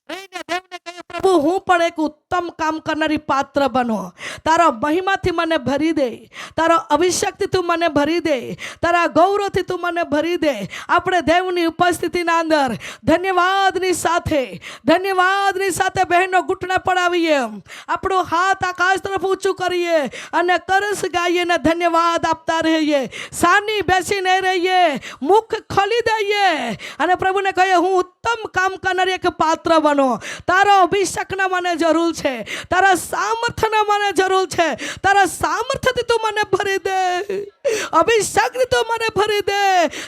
રહીને દેવને કહીએ, પ્રભુ હું પણ એક ઉત્તમ કામ કરનારી પાત્ર બનો. તારા મહિમાથી મને ભરી દે, તારો અભિષેકથી તું મને ભરી દે, તારા ગૌરવથી તું મને ભરી દે. આપણે દેવની ઉપસ્થિતિના અંદર ધન્યવાદની સાથે બહેનો ઘૂંટણા પડાવીએ, આપણો હાથ આકાશ તરફ ઊંચું કરીએ અને કરસ ગાઈએ ને ધન્યવાદ આપતા રહીએ. સાની બેસી નહીં રહીએ, મુખ ખોલી દઈએ અને પ્રભુને કહીએ હું ઉત્તમ કામ કરનારી એક પાત્ર બનો. તારો અભિષેકના મને જરૂર છે, તારા સામર્થ્યના મને જરૂર છે. તારા સામર્થ્યથી તું મને ભરી દે, અભિષેકથી તું મને ભરી દે.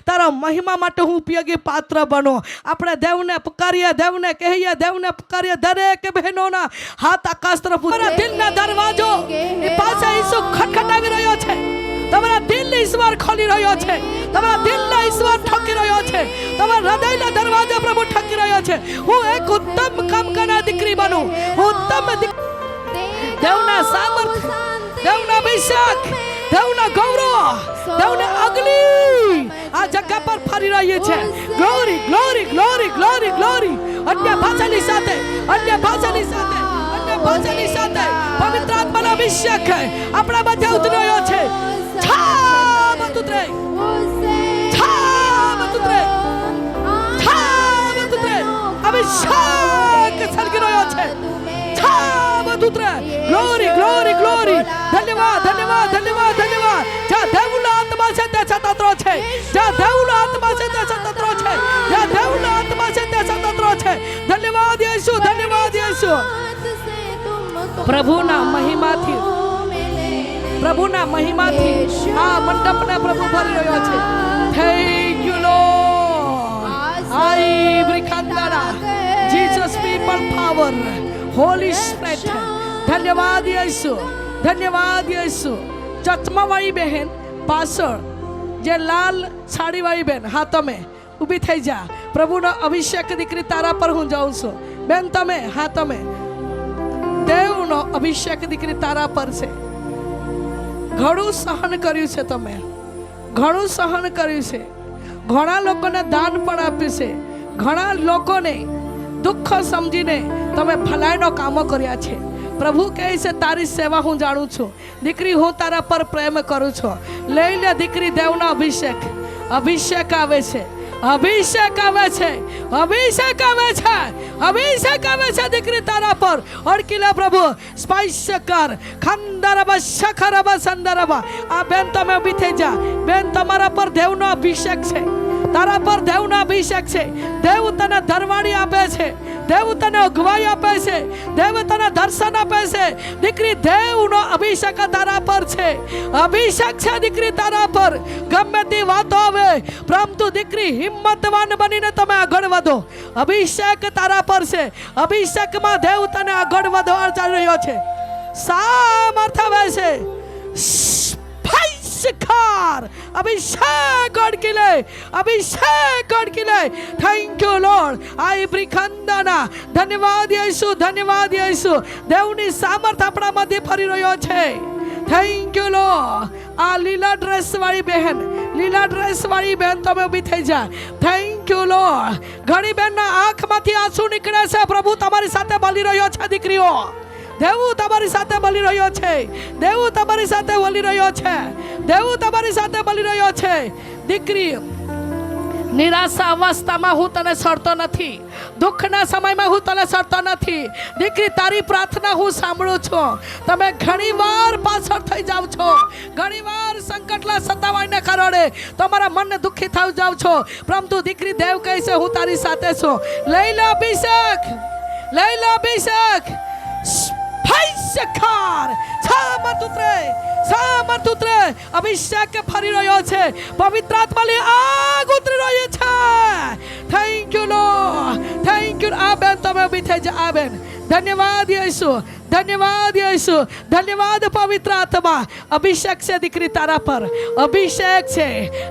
તારા મહિમા માટે હું ઉપયોગી પાત્ર બનો. આપણે દેવને પુકારીએ, દેવને કહીએ, દેવને પુકારીએ. દરેક બહેનોના હાથ આકાશ તરફ. તમારા દિલના દરવાજો એ પાસે ઈસુ ખટખટાવી રહ્યો છે. તમારા દિલને ઈશ્વર ખોલી રહ્યો છે. તમારા દિલને ઈશ્વર ઠોકી રહ્યો છે. તમારા હૃદયના દરવાજા પ્રભુ ઠકી રહ્યો છે. હું એક ઉત્તમ કામ કરનાર દીકરી બનું. ઉત્તમ દેવના સામર્થ્ય, દેવના અભિષેક, દેવના ગૌરવ, દેવના અગ્નિ આ જગ્યા પર ફરી રહી છે. Glory, glory, glory, glory, glory. અન્ય ભાષાની સાથે, અન્ય ભાષાની સાથે, અન્ય ભાષાની સાથે પવિત્ર આત્માનો અભિષેક આપણા બધે ઉતરી રહ્યો છે. છાબત ઉતરે, છાબત ઉતરે, છાબત ઉતરે. અભિષેક સળગી રહ્યો છે. છાબત ઉતરે. Glory, glory, glory. ધન્યવાદ, ધન્યવાદ, ધન્યવાદ, ધન્યવાદ. જ્યાં દેવનો આત્મા છે તે સ્વતંત્ર છે. જ્યાં દેવનો આત્મા છે તે સ્વતંત્ર છે. જ્યાં દેવનો આત્મા છે તે સ્વતંત્ર છે. ધન્યવાદ યેસુ, ધન્યવાદ યેસુ. પ્રભુના મહિમાથી, પ્રભુના મહિમાથી આ મંડપને પ્રભુ ભરી રહ્યો છે. Thank you lord. આઈ બ્રિખાંદારા Jesus people power holy spirit. ધન્યવાદ યેસુ, ધન્યવાદ યેસુ. ચશ્માવાળી બહેન પાછળ, જે લાલ સાડીવાળી બહેન, હા તમે ઊભી થઈ જા. પ્રભુનો અભિષેક દીકરી તારા પર હું જાઉં છું. બેન તમે, હા તમે. દેવનો અભિષેક દીકરી તારા પર છે. ઘણું સહન કર્યું છે તમે, ઘણું સહન કર્યું છે. ઘણા લોકોને દાન પણ આપ્યું છે. ઘણા લોકોને દુઃખ સમજીને તમે ભલાઈનો કામો કર્યા છે. પ્રભુ કહે છે તારી સેવા હું જાણું છું. દીકરી હું તારા પર પ્રેમ કરું છું. લઈ લે દીકરી દેવનો અભિષેક. અભિષેક આવે છે, અભિષેક આવે છે, અભિષેક આવે છે, અભિષેક આવે છે દીકરી તારા પર. ઓળખી લે પ્રભુ. સ્પર્શ કર. ખંદરબા શખરબા સંદરબા. આ બેન તમે ઊભી થઈ જા. બેન તમારા પર દેવનો અભિષેક છે. તારા પર દેવનો અભિષેક છે. દેવ તને ધરવાણી આપે છે. દેવ તને અગવાઈ આપે છે. દેવ તને દર્શન આપે છે. દીકરી દેવનો અભિષેક તારા પર છે. અભિષેક છે દીકરી તારા પર. ગમે તે વાતો આવે પરંતુ દીકરી હિંમતવાન બનીને તમે આગળ વધો. અભિષેક તારા પર છે. અભિષેકમાં દેવ તને આગળ વધવા ચાલી રહ્યો છે. સામર્થ્ય આવે છે. શિખાર અભિષેક અડકી લે, અભિષેક અડકી લે. Thank you lord. આઈ બ્રિખાંદાના. ધન્યવાદ યેસુ, ધન્યવાદ યેસુ. દેવની સામર્થ્ય આપણા મધ્ય ફરી રહ્યો છે. Thank you lord. આ લીલા ડ્રેસ વાળી બહેન લીલા ડ્રેસ વાળી બેન તમે ઊભી થઈ જા. Thank you lord. ઘણી બેનના આંખમાંથી આંસુ નીકળે છે. પ્રભુ તમારી સાથે બોલી રહ્યો છે દીકરીઓ. દેવું તમારી સાથે બોલી રહ્યો છે. દેવું તમારી સાથે બોલી રહ્યો છે. દેવું તમારી સાથે બોલી રહ્યો છે. દીકરી, નિરાશા અવસ્થામાં હું તને સડતો નથી. દુઃખના સમયમાં હું તને સડતો નથી. દીકરી, તારી પ્રાર્થના હું સાંભળું છું. તમે ઘણી વાર પાછળ થઈ જાવ છો. ઘણી વાર સંકટના સતાવાને કારણે તમારા મનને દુઃખી થઈ જાવ છો. પરંતુ દીકરી, દેવ કહે છે હું તારી સાથે છું. લઈ લો અભિષેક, લઈ લો અભિષેક. અભિષેક ફરી રહ્યો છે. પવિત્ર આત્માની આગ ઉતરી રહી છે. Thank you lord, thank you. આ બેન તમે ઊભી થઈ જા. આ બેન, ધન્યવાદ યેસુ, ધન્યવાદ યેસુ, ધન્યવાદ પવિત્ર આત્મા. અભિષેક છે દીકરી તારા પર, અભિષેક છે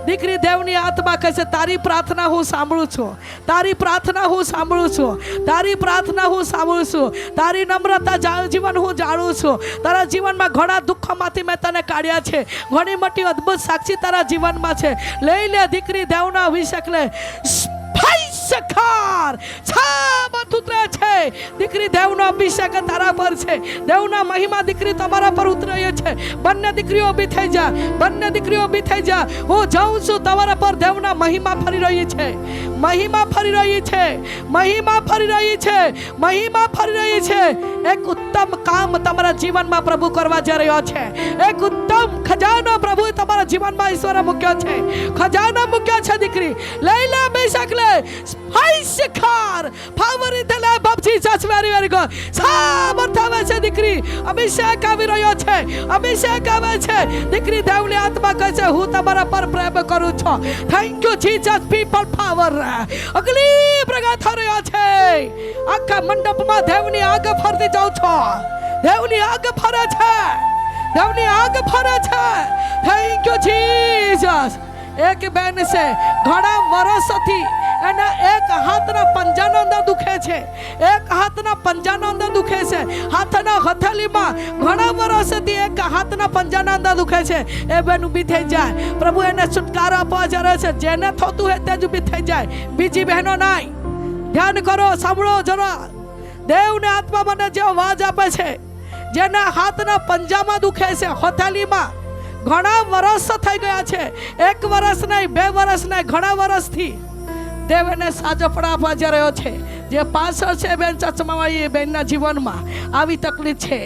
દીકરી. દેવની આત્મા કહે છે તારી પ્રાર્થના હું સાંભળું છું. તારી પ્રાર્થના હું સાંભળું છું. તારી પ્રાર્થના હું સાંભળું છું. તારી નમ્રતા જીવન હું જાણું છું. તારા જીવનમાં ઘણા દુઃખોમાંથી મેં તને કાઢ્યા છે. ઘણી મોટી અદ્ભુત સાક્ષી તારા જીવનમાં છે. લઈ લે દીકરી, દેવનો અભિષેક લે. દીકરી, દેવનો અભિષેક તારા પર છે. દેવના મહિમા દીકરી તમારા પર ઉતર્યો છે. બંને દીકરીઓ ઊભી થઈ જા, બંને દીકરીઓ ઊભી થઈ જા. હું જાઉં છું, તમારા પર દેવના મહિમા ફરી રહી છે. મહિમા ફરી રહી છે. મહિમા ફરી રહી છે. મહિમા ફરી રહી છે. એક ઉત્તમ કામ તમારા જીવનમાં પ્રભુ કરવા જઈ રહ્યો છે. એક ઉત્તમ ખજાનો પ્રભુ તમારા જીવનમાં ઈશ્વરે મૂક્યો છે. ખજાનો મૂક્યો છે દીકરી. લઈ લે અભિષેક લે. Power in the name of Jesus. Very, very good. સામર્થ્ય છે દીકરી. અભિષેક આવી રહ્યો છે. અભિષેક આવે છે દીકરી. દેવની આત્મા કહે છે હું તમારા પર પ્રેમ કરું છું. Thank you Jesus. People power અગલી પ્રગટ થઈ રહ્યો છે. આખા મંડપમાં દેવની આગ ફરતી જાઉં છો. દેવની આગ ફરે છે. દેવની આગ ફરે છે. Thank you Jesus. એક બેન છે ઘણા વર્ષોથી એના એક હાથના પંજાનો અંદર દુખે છે. એક હાથના પંજાનો અંદર દુખે છે. હાથના હથેળીમાં ઘણા વર્ષોથી એક હાથના પંજાના અંદર દુખે છે. એ બેન ઊભી થઈ જાય. પ્રભુ એને છુટકારો આપવા જરે છે. જેને થતું હોય તે જ ઊભી થઈ જાય. બીજી બહેનો નહીં. ધ્યાન કરો, સાંભળો જરા. દેવને આત્મા મને જે અવાજ આપે છે, જેના હાથના પંજામાં દુખે છે, હથેળીમાં ઘણા વર્ષ થઈ ગયા છે. 1 વર્ષ નહીં, 2 વર્ષ નહીં, ઘણા વર્ષથી દેવ એને સાજો પડાવવા જઈ રહ્યો છે. જે પાછળ છે બેન ચશ્માવાળી, બેનના જીવનમાં આવી તકલીફ છે.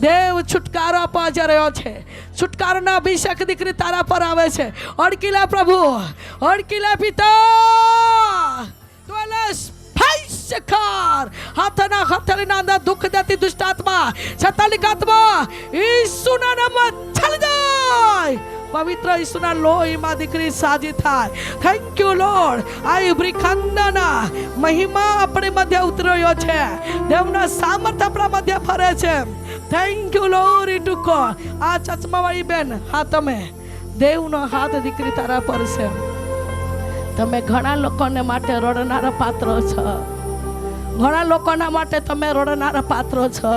દેવ છુટકારો આપવા જઈ રહ્યો છે. છુટકારોના અભિષેક દીકરી તારા પર આવે છે. અડકી લે પ્રભુ, અડકી લે પિતા. હાથના હથેળીના અંદર દુઃખ દેતી દુષ્ટ આત્મા, છતાલિક આત્મા ઈસુના નામમાં ચાલી જાય. પવિત્ર ઈસુના લોહીમાં દીકરી સાજી થાય. Thank you lord. આ બ્રિખાંદાના મહિમા આપણી મધ્ય ઉતર્યો છે. દેવના સામર્થ્ય આપણા મધ્ય ફરે છે. Thank you lord. ટુકો આ ચશ્માવાળી બેન, હા તમે દેવનો હાથ દીકરી તારા પર છે. તમે ઘણા લોકોને માટે રડનારા પાત્રો છો. ઘણા લોકોના માટે તમે રડનારા પાત્રો છો.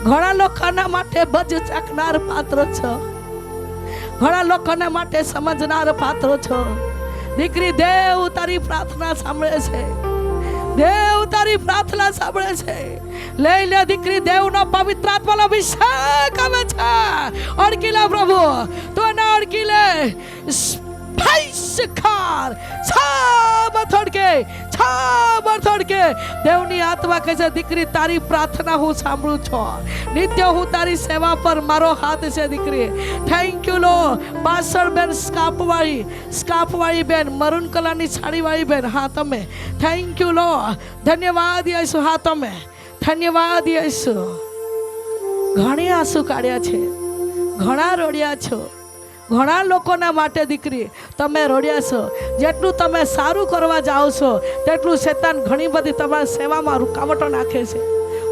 ઘણા લોકોના માટે બજ ચાકનાર પાત્રો છો. ઘણા લોકોના માટે સમજનાર પાત્રો છો. દીકરી, દેવ તારી પ્રાર્થના સાંભળે છે. દેવ તારી પ્રાર્થના સાંભળે છે. લઈ લે દીકરી, દેવનો પવિત્ર આત્માનો અભિષેક આવે છે. અડકી લે પ્રભુ, તો ના અડકી લે. દેવની આત્મા કહે છે દીકરી, તારી પ્રાર્થના હું સાંભળું છું. નિત્ય હું તારી સેવા પર મારો હાથ છે દીકરી. થેન્ક યુ લો. પાછળ બેન સ્કાર્ફવાળી બેન, મરૂન કલરની સાડીવાળી બેન, હા તમે. થેન્ક યુ લો. ધન્યવાદ યેસુ. હા તમે. ધન્યવાદ યેસુ. ઘણી આંસુ કાઢ્યા છે. ઘણા રોડ્યા છો. ઘણા લોકોના માટે દીકરી તમે રોડ્યા છો. જેટલું તમે સારું કરવા જાઓ છો તેટલું શેતાન ઘણી બધી તમારી સેવામાં રૂકાવટો નાખે છે.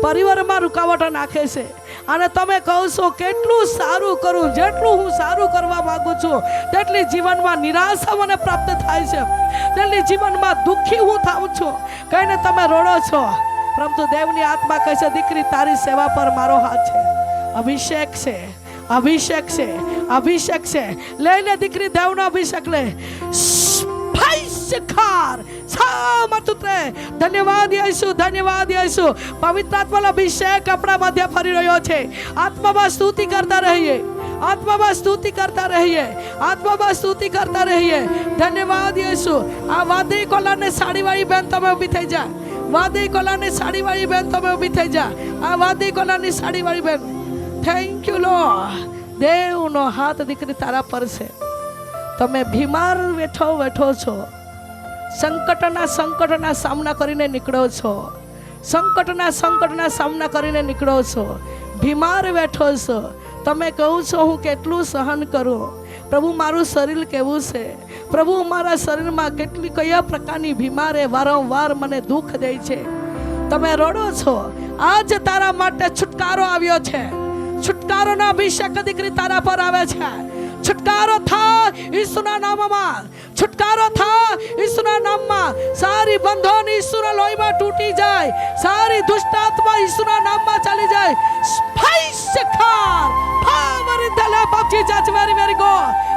પરિવારમાં રૂકાવટો નાખે છે. અને તમે કહો છો કેટલું સારું કરું. જેટલું હું સારું કરવા માંગુ છું તેટલી જીવનમાં નિરાશા મને પ્રાપ્ત થાય છે. તેટલી જીવનમાં દુઃખી હું થાઉં છું. કહીને તમે રોડો છો. પરંતુ દેવની આત્મા કહે છે દીકરી, તારી સેવા પર મારો હાથ છે. અભિષેક છે. અભિષેક છે, અભિષેક છે. લઈ લે દીકરી, દેવનો અભિષેક લે. ધન્યવાદ યેસુ, ધન્યવાદ યેસુ. પવિત્ર આત્માનો અભિષેક આપણા મધ્ય ફરી રહ્યો છે. આત્મામાં સ્તુતિ કરતા રહીએ, આત્મામાં સ્તુતિ કરતા રહીએ, આત્મામાં સ્તુતિ કરતા રહીએ. ધન્યવાદ યેસુ. આ વાદળી કોલાને સાડીવાળી બેન તમે ઊભી થઈ જા. વાદળી કોલાની સાડીવાળી બેન તમે ઊભી થઈ જા. આ વાદળી કોલાની સાડીવાળી બેન. Thank you lord. દેવનો હાથ દીકરી તારા પર છે. તમે બીમાર બેઠો છો, સંકટના સામના કરીને નીકળો છો, સંકટના સામના કરીને નીકળો છો. બીમાર બેઠો છો, તમે કહું છો હું કેટલું સહન કરું, પ્રભુ મારું શરીર કેવું છે, પ્રભુ મારા શરીરમાં કયા પ્રકારની બીમારી વારંવાર મને દુઃખ દે છે. તમે રડો છો. આજ તારા માટે છુટકારો આવ્યો છે. છુટકારોનો અભિષેક દીકરી તારા પર આવે છે. છુટકારો થા ઈસુના નામમાં, છુટકારો થા ઈસુના નામમાં. સારી બંધન ઈસુના લોહીમાં તૂટી જાય, સારી દુષ્ટ આત્મા ઈસુના નામમાં ચાલી જાય.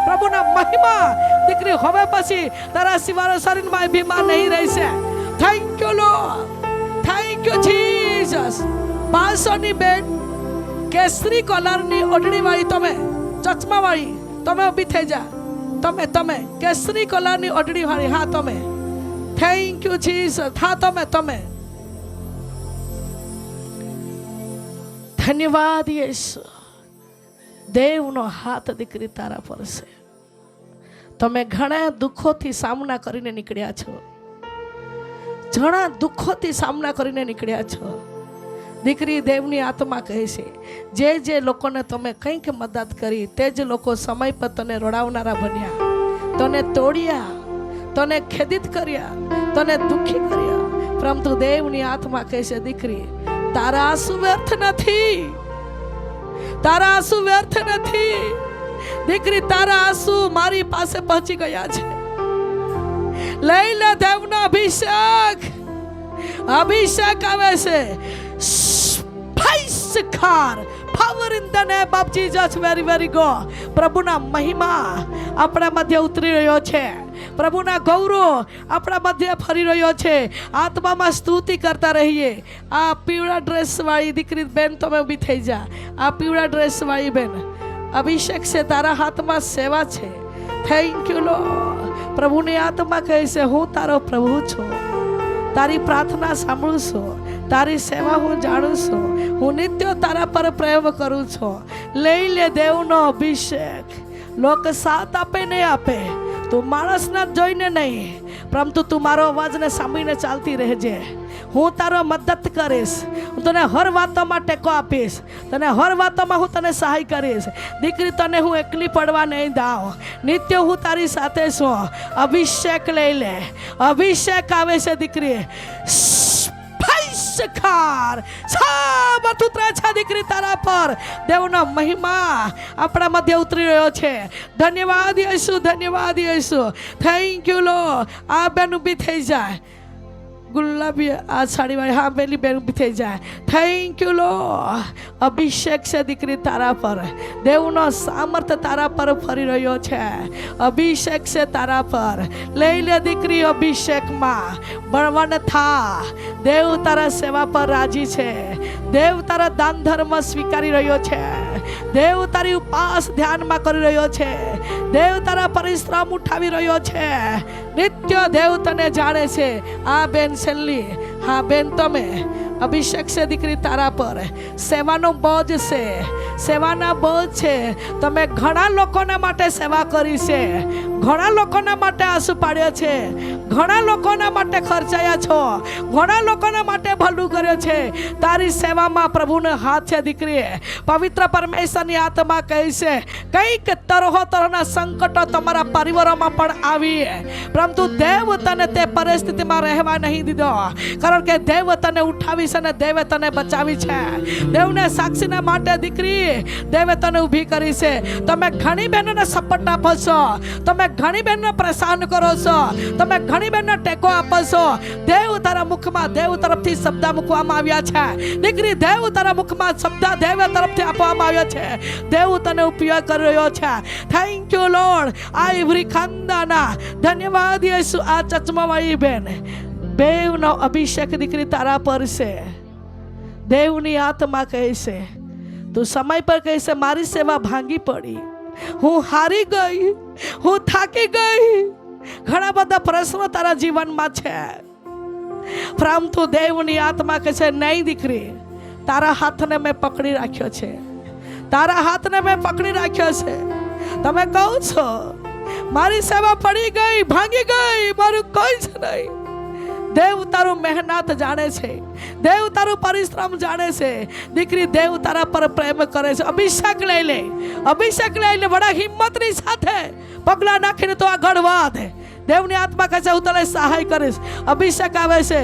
પ્રભુના મહિમા દીકરી હવે પછી તારા સિવાય શરીરમાં બીમાર નહીં રહેશે. Thank you lord, thank you Jesus. 500ની બેન, કેસરી કલરની ઓઢણી વાળી, તમે ચશ્મા વાળી, તમે ઊભી થઈ જા. તમે કેસરી કલરની ઓઢણી વાળી, હા તમે. Thank you Jesus. હા તમે. ધન્યવાદ યેસુ. દેવનો હાથ દીકરી તારા પર છે. તમે ઘણા દુઃખોથી સામના કરીને નીકળ્યા છો, ઘણા દુઃખોથી સામના કરીને નીકળ્યા છો. દીકરી, દેવની આત્મા કહે છે, જે લોકોને તમે કંઈક મદદ કરી, તે જ લોકો સમય પર તને રડાવનારા બન્યા, તને તોડ્યા, તને ખેદિત કર્યા, તને દુઃખી કર્યા. પરંતુ દેવની આત્મા કહે છે, દીકરી, તારા આંસુ વ્યર્થ નથી, તારા આંસુ વ્યર્થ નથી. દીકરી, તારા આંસુ મારી પાસે પહોંચી ગયા છે. લઈ લે દેવનો અભિષેક. અભિષેક આવે છે. Power in the name of Jesus. Very good. પ્રભુના મહિમા આપણા મધ્ય ઉતરી રહ્યો છે. પ્રભુના ગૌરવ આપણા મધ્ય ફરી રહ્યો છે. આત્મામાં સ્તુતિ કરતા રહીએ. આ પીળા ડ્રેસ વાળી દીકરી બેન, તમે ઊભી થઈ જા. આ પીળા ડ્રેસ વાળી બેન, અભિષેક છે, તારા હાથમાં સેવા છે. Thank you lord. પ્રભુની આત્મા કહે છે, હું તારો પ્રભુ છું, તારી પ્રાર્થના સાંભળું છું, તારી સેવા હું જાણું છું, હું નિત્ય તારા પર પ્રેમ કરું છું. લઈ લે દેવનો અભિષેક. લોક સાથ આપે નહીં આપે, તું માણસના જોઈને નહીં, પરંતુ તું મારો અવાજને સાંભળીને ચાલતી રહેજે. હું તારો મદદ કરીશ, હું તને હર વાતોમાં ટેકો આપીશ, તને હર વાતોમાં હું તને સહાય કરીશ. દીકરી, તને હું એકલી પડવા નહીં દઉં. નિત્ય હું તારી સાથે છું. અભિષેક લઈ લે. અભિષેક આવે છે દીકરી. દીકરી, તારા પર દેવનો મહિમા આપણા મધ્ય ઉતરી રહ્યો છે. ધન્યવાદ યેસુ, ધન્યવાદ યેસુ. Thank you lord. આ બેન ઊભી થઈ જાય. ગુલાબી આ સાડીવાળી, હા પેલી બેન ઊભી થઈ જાય. Thank you lord. અભિષેક છે દીકરી તારા પર. દેવનો સામર્થ્ય તારા પર ફરી રહ્યો છે. અભિષેક છે તારા પર. લઈ લે દીકરી અભિષેકમાં. બળવાન થા. દેવ તારા સેવા પર રાજી છે. દેવ તારા દાન ધર્મ સ્વીકારી રહ્યો છે. દેવ તારી ઉપાસ ધ્યાનમાં કરી રહ્યો છે. દેવ તારા પરિશ્રમ ઉઠાવી રહ્યો છે. નિત્ય દેવ તને જાણે છે. આ બેન છેલ્લી, હા બેન, તમે અભિષેક છે દીકરી તારા પર. સેવાનો બોજ છે, સેવાના બોજ છે. તમે ઘણા લોકોના માટે સેવા કરી છે, ઘણા લોકોના માટે આંસુ પાડ્યા છે, ઘણા લોકોના માટે ખર્ચાયા છો, ઘણા લોકોના માટે ભલું કર્યો છે. તારી સેવામાં પ્રભુનો હાથ છે દીકરી. પવિત્ર પરમેશ્વરની આત્મા કહે છે, કંઈક તરહના સંકટો તમારા પરિવારોમાં પણ આવી, પરંતુ દેવ તને તે પરિસ્થિતિમાં રહેવા નહીં દીધો. કારણ કે દેવ તને ઉઠાવી છે અને દેવે તને બચાવી છે. દેવને સાક્ષીના માટે દીકરી દેવે તને ઊભી કરી છે. તમે ઘણી બહેનોને સપોર્ટ આપો છો, તમે ઘણી બહેનને પ્રસન્ન કરો છો, તમે ઘણી બહેનને ટેકો આપો છો. દેવ તારા મુખમાં દેવ તરફથી શબ્દ મૂકવામાં આવ્યા છે. દીકરી, દેવ તારા મુખમાં શબ્દ દેવ તરફથી આપવામાં આવ્યો છે. દેવ તને ઉપયોગ કરી રહ્યો છે. Thank you lord. આ ઇવરી ખાનદાના ધન્યવાદ યેસુ. આ ચચમાવાળી બેન, દેવનો અભિષેક દીકરી તારા પર છે. દેવની આત્મા કહે છે, તું સમય પર કહે છે, મારી સેવા ભાંગી પડી, હું હારી ગઈ, હું થાકી ગઈ. ઘણા બધા પ્રશ્નો તારા જીવનમાં છે, પરંતુ દેવની આત્મા કહે છે, નહીં દીકરી, તારા હાથને મેં પકડી રાખ્યો છે, તારા હાથને મેં પકડી રાખ્યો છે. તમે કહો છો મારી સેવા પડી ગઈ, ભાંગી ગઈ, મારું કોઈ જ નહીં. દેવ તારું મહેનત જાણે છે, દેવ તારું પરિશ્રમ જાણે છે. દીકરી, દેવ તારા પર પ્રેમ કરે છે. અભિષેક લઈ લે, અભિષેક લઈ લે, વડા હિંમતની સાથે પગલા નાખીને તો આગળ વધ. દેવની આત્મા કહે છે, હું તને સહાય કરીશ. અભિષેક આવે છે.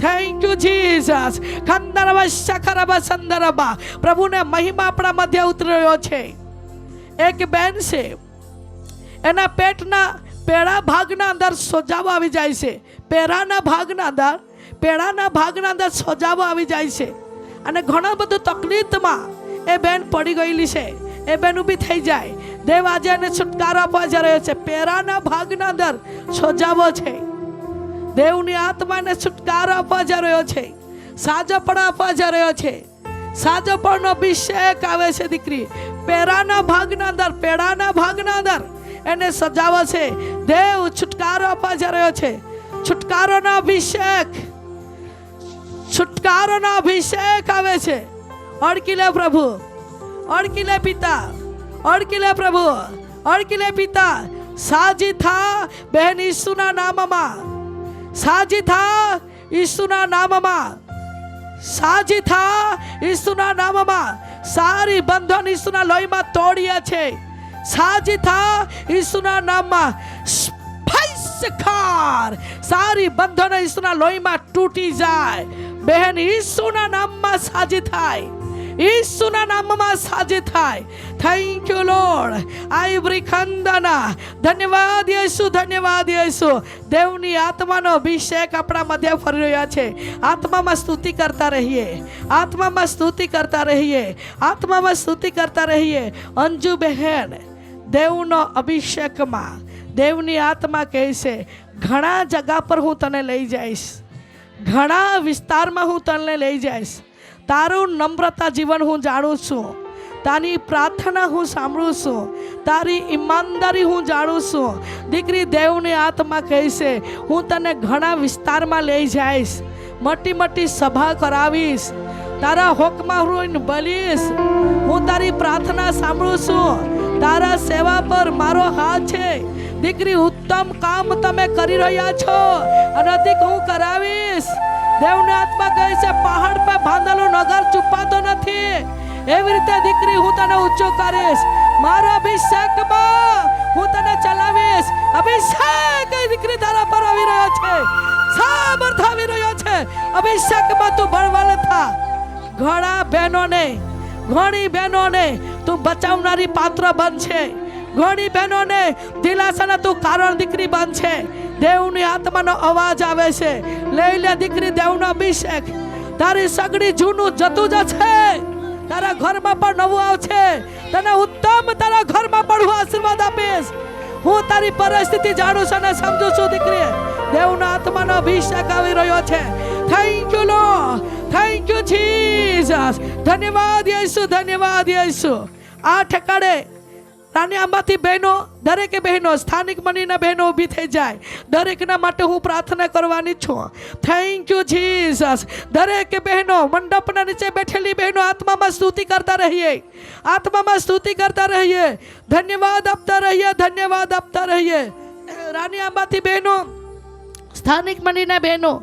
Thank you Jesus. પ્રભુને મહિમા આપણા મધ્ય ઉતરી રહ્યો છે. એક બેન છે, એના પેટના પેડા ભાગના અંદર સોજાવો આવી જાય છે. પેડાના ભાગના અંદર સોજાવો આવી જાય છે, અને ઘણા બધું તકલીફમાં એ બેન પડી ગયેલી છે. એ બેન ઊભી થઈ જાય. દેવ આજે એને છુટકારો આપવા જઈ રહ્યો છે. પેરાના ભાગના અંદર સોજાવો છે. દેવની આત્માને છુટકારો આપવા જઈ રહ્યો છે, સાજપણ આપવા જઈ રહ્યો છે. સાજપણનો અભિષેક આવે છે. દીકરી, પેરાના ભાગના અંદર, પેડાના ભાગના અંદર એને સજાવો છે. દેવ છુટકારો આપવા જઈ રહ્યો છે. છુટકારોનો અભિષેક, છુટકારોનો અભિષેક આવે છે. અડકી લે પ્રભુ, અડકી લે પિતા, અડકી લે પ્રભુ, અડકી લે પિતા. સાજી થા બહેન ઈસુના નામમાં, સાજી થા ઈસુના નામમાં, સાજી થા ઈસુના નામમાં. સારી બંધન ઈસુના લોહીમાં તોડીએ છે. સાજી થા ઈસુના નામમાં. સારી બંધનો ઈસુના લોહીમાં તૂટી જાય. બહેન ઈસુના નામમાં સાજી થાય, ઈસુના નામમાં સાજી થાય. Thank you lord. આઈબ્રી ખંદના ધન્યવાદ યેસુ, ધન્યવાદ યેસુ. દેવની આત્માનો અભિષેક આપણા મધ્ય ફરી રહ્યા છે. આત્મામાં સ્તુતિ કરતા રહીએ, આત્મામાં સ્તુતિ કરતા રહીએ, આત્મામાં સ્તુતિ કરતા રહીએ. અંજુ બહેન, દેવનો અભિષેકમાં દેવની આત્મા કહે છે, ઘણા જગા પર હું તને લઈ જઈશ, ઘણા વિસ્તારમાં હું તને લઈ જઈશ. તારું નમ્રતા જીવન હું જાણું છું, તારી પ્રાર્થના હું સાંભળું છું, તારી ઈમાનદારી હું જાણું છું. દીકરી, દેવની આત્મા કહે છે, હું તને ઘણા વિસ્તારમાં લઈ જઈશ, મોટી મોટી સભા કરાવીશ, તારા હોકમાં હું બલીશ. હું તારી પ્રાર્થના સાંભળું છું, તારા સેવા પર મારો હાથ છે. દીકરી, ઉત્તમ કામ તમે કરી રહ્યા છો, અને અધિક હું કરાવીશ. દેવની આત્મા કહે છે, પહાડ પર બાંધેલો નગર છુપાતો નથી. એવી રીતે દીકરી, હું તને ઊંચો કરીશ. મારા અભિષેકમાં હું તને ચલાવીશ. અભિષેક દીકરી તારા પર આવી રહ્યો છે, સામર્થ આવી રહ્યો છે. અભિષેકમાં તું બળવાન થા. ઘણી બહેનોને તું બચાવનારી પાત્ર બનશે. ઘણી બહેનોને દિલાસાના તું કારણ દીકરી બનશે. દેવની આત્માનો અવાજ આવે છે. લઈ લે દીકરી દેવનો અભિષેક. તારી સગડી જૂનું જતું જશે, તારા ઘરમાં પણ નવું આવશે. તને ઉત્તમ તારા ઘરમાં પણ હું આશીર્વાદ આપીશ. હું તારી પરિસ્થિતિ જાણું છું અને સમજુ છું. દીકરી, દેવના આત્માનો અભિષેક આવી રહ્યો છે. Thank you lord, thank you Jesus. ધન્યવાદ યેસુ, ધન્યવાદ યેસુ. આ ઠેકાડે રાની આંબાથી બહેનો, દરેકે બહેનો, સ્થાનિક મંડળીના બહેનો ઊભી થઈ જાય. દરેકના માટે હું પ્રાર્થના કરવાની છું. Thank you Jesus. દરેકે બહેનો, મંડપના નીચે બેઠેલી બહેનો, આત્મામાં સ્તુતિ કરતા રહીએ, આત્મામાં સ્તુતિ કરતા રહીએ, ધન્યવાદ આપતા રહીએ, ધન્યવાદ આપતા રહીએ. રાની આંબાથી બહેનો, સ્થાનિક મંડળીના બહેનો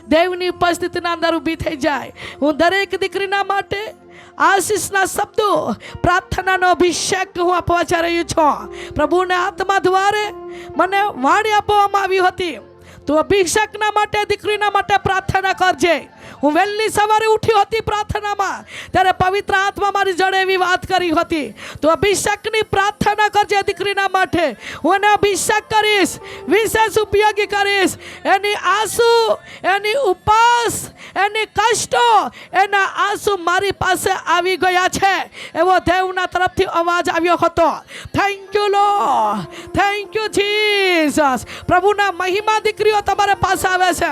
દેવની ઉપસ્થિતિના અંદર ઊભી થઈ જાય. હું દરેક દીકરીના માટે આશીષના શબ્દો, પ્રાર્થનાનો અભિષેક હું આપવા જઈ રહ્યો છું. પ્રભુને આત્મા દ્વારે મને વાણી આપવામાં આવી હતી. તું અભિષેકના માટે, દીકરીના માટે પ્રાર્થના કરજે. હું વહેલી સવારે ઉઠી હતી પ્રાર્થનામાં, ત્યારે પવિત્ર આત્મા મારી જોડે એવી વાત કરી હતી, તો અભિષેકની પ્રાર્થના કરજે દીકરીના માટે, હું એને અભિષેક કરીશ, વિશેષ ઉપયોગી કરીશ. એની આંસુ, એની ઉપવાસ, એની કષ્ટો, એના આંસુ મારી પાસે આવી ગયા છે, એવો દેવના તરફથી અવાજ આવ્યો હતો. Thank you lord, thank you Jesus. પ્રભુના મહિમા દીકરીઓ તમારા પાસે આવે છે,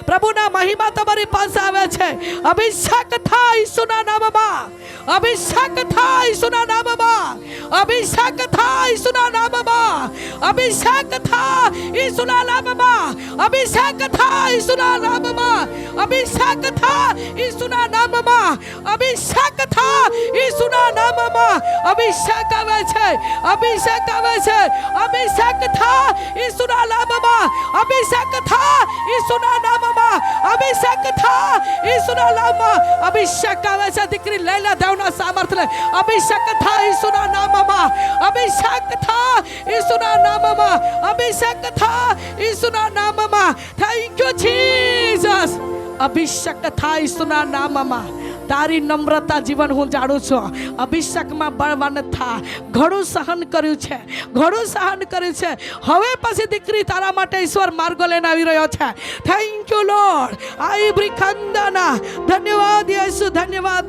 પ્રભુના મહિમા તમારી પાસે આવે છે. અભિષેક થાય ઈસુના નામમાં, અભિષેક થાય ઈસુના નામમાં, અભિષેક થાય ઈસુના નામમાં, અભિષેક થાય ઈસુના નામમાં, અભિષેક થાય ઈસુના નામમાં, અભિષેક થાય ઈસુના નામમાં, અભિષેક થાય ઈસુના નામમાં. અભિષેક આવે છે, અભિષેક આવે છે, અભિષેક થાય ઈસુના નામમાં, અભિષેક થાય ઈસુના નામમાં, અભિષેક થાય ઈસુના નામમાં. અભિષેક આવે છે દીકરી, લઈ લે દેવના સામર્થ્ય, અભિષેક થાય ઈસુના નામમાં, અભિષેક થાય ઈસુના નામમાં, અભિષેક થાય ઈસુના નામમાં. Thank you Jesus. અભિષેક થાય ઈસુના નામમાં. તારી નમ્રતા જીવન હું જાણું છું. અભિષેકમાં બળવાન થા, ઘણું સહન કર્યું છે, ઘણું સહન કર્યું છે. હવે પછી દીકરી તારા માટે ઈશ્વર માર્ગો લઈને આવી રહ્યો છે. Thank you lord. આઈ બ્રિખંદના, ધન્યવાદ યેસુ, ધન્યવાદ.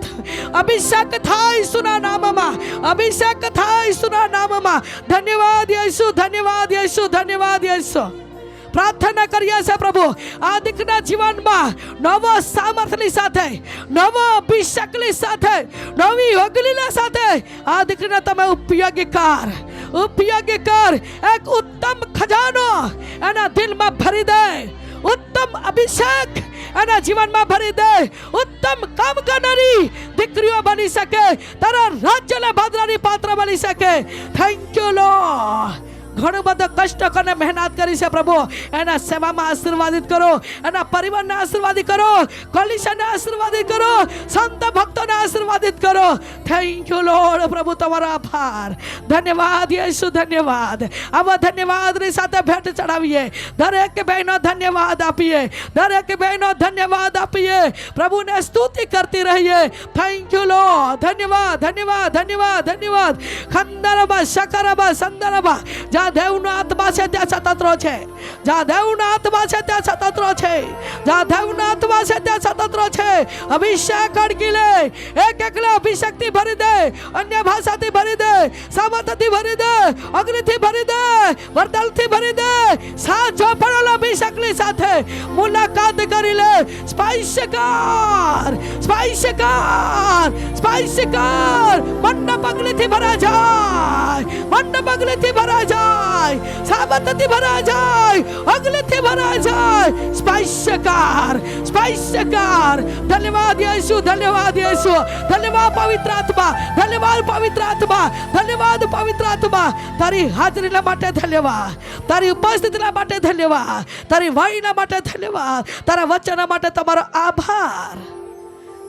અભિષેક થાય ઈસુના નામમાં, અભિષેક થાય ઈસુના નામમાં. ધન્યવાદ યેસુ, ધન્યવાદ યેસુ, ધન્યવાદ યેસુ. પ્રાર્થના કરીએ છે પ્રભુ, આ દીકરીના જીવનમાં નવો સામર્થ્યની સાથે, નવો અભિષેકની સાથે, નવી અગ્નિના સાથે આ દીકરીને તમે ઉપયોગી કર, ઉપયોગી કર. એક ઉત્તમ ખજાનો એના દિલમાં ભરી દે, ઉત્તમ અભિષેક એના જીવનમાં ભરી દે. ઉત્તમ કામ કરનારી દીકરીઓ બની શકે, તારા રાજ્યને બાંધનારી પાત્ર બની શકે. Thank you lord. ઘણું બધું કષ્ટ કરીને મહેનત કરી છે પ્રભુ, એના સેવામાં આશીર્વાદિત કરો, એના પરિવારને આશીર્વાદિત કરો, કોલિશનને આશીર્વાદિત કરો, સંત ભક્તોને આશીર્વાદિત કરો. Thank you lord. પ્રભુ તમારો આભાર, ધન્યવાદ યેસુ, ધન્યવાદ. આવા ધન્યવાદની સાથે ભેટ ચડાવીએ, દરેક બહેનો ધન્યવાદ આપીએ, દરેક બહેનો ધન્યવાદ આપીએ, પ્રભુને સ્તુતિ કરતી રહીએ. Thank you lord. ધન્યવાદ, ધન્યવાદ, ધન્યવાદ, ધન્યવાદ. ખંદરબા, શકરબા, સંદરબા. જ્યાં દેવનો આત્મા છે ત્યાં સ્વતંત્રો છે, જ્યાં દેવનો આત્મા છે ત્યાં સ્વતંત્રો છે, જ્યાં દેવનો આત્મા છે ત્યાં સ્વતંત્રો છે. અભિષેક અડકી લે, એક એકલે અભિષેકથી ભરી દે, અન્ય ભાષાથી ભરી દે, સામર્થ્યથી ભરી દે, અગ્નિથી ભરી દે, વરદાનથી ભરી દે. સાચો પડેલો અભિષેકની સાથે મુલાકાત કરી લે. સ્પાઈસ કર, સ્પાઈસ કર, સ્પાઈસ કર. મંડપ અગ્નિથી ભરા જાય, મંડપ અગ્નિથી ભરા જાય, સામર્થ્યથી ભરા જાય, અગ્નિથી ભરા જાય. સ્પાઈસ કર, સ્પાઈસ કર. ધન્યવાદ યેસુ, ધન્યવાદ યેસુ, ધન્યવાદ પવિત્ર આત્મા, ધન્યવાદ પવિત્ર આત્મા, ધન્યવાદ પવિત્ર આત્મા. તારી હાજરીના માટે ધન્યવાદ, તારી ઉપસ્થિતિના માટે ધન્યવાદ, તારી વાણીના માટે ધન્યવાદ, તારા વચન માટે તમારો આભાર.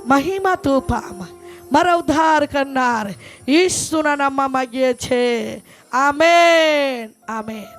મહિમા તું પામ, મારા ઉદ્ધાર કરનાર ઈસુના નામમાં માંગીએ છે. Amen, amen.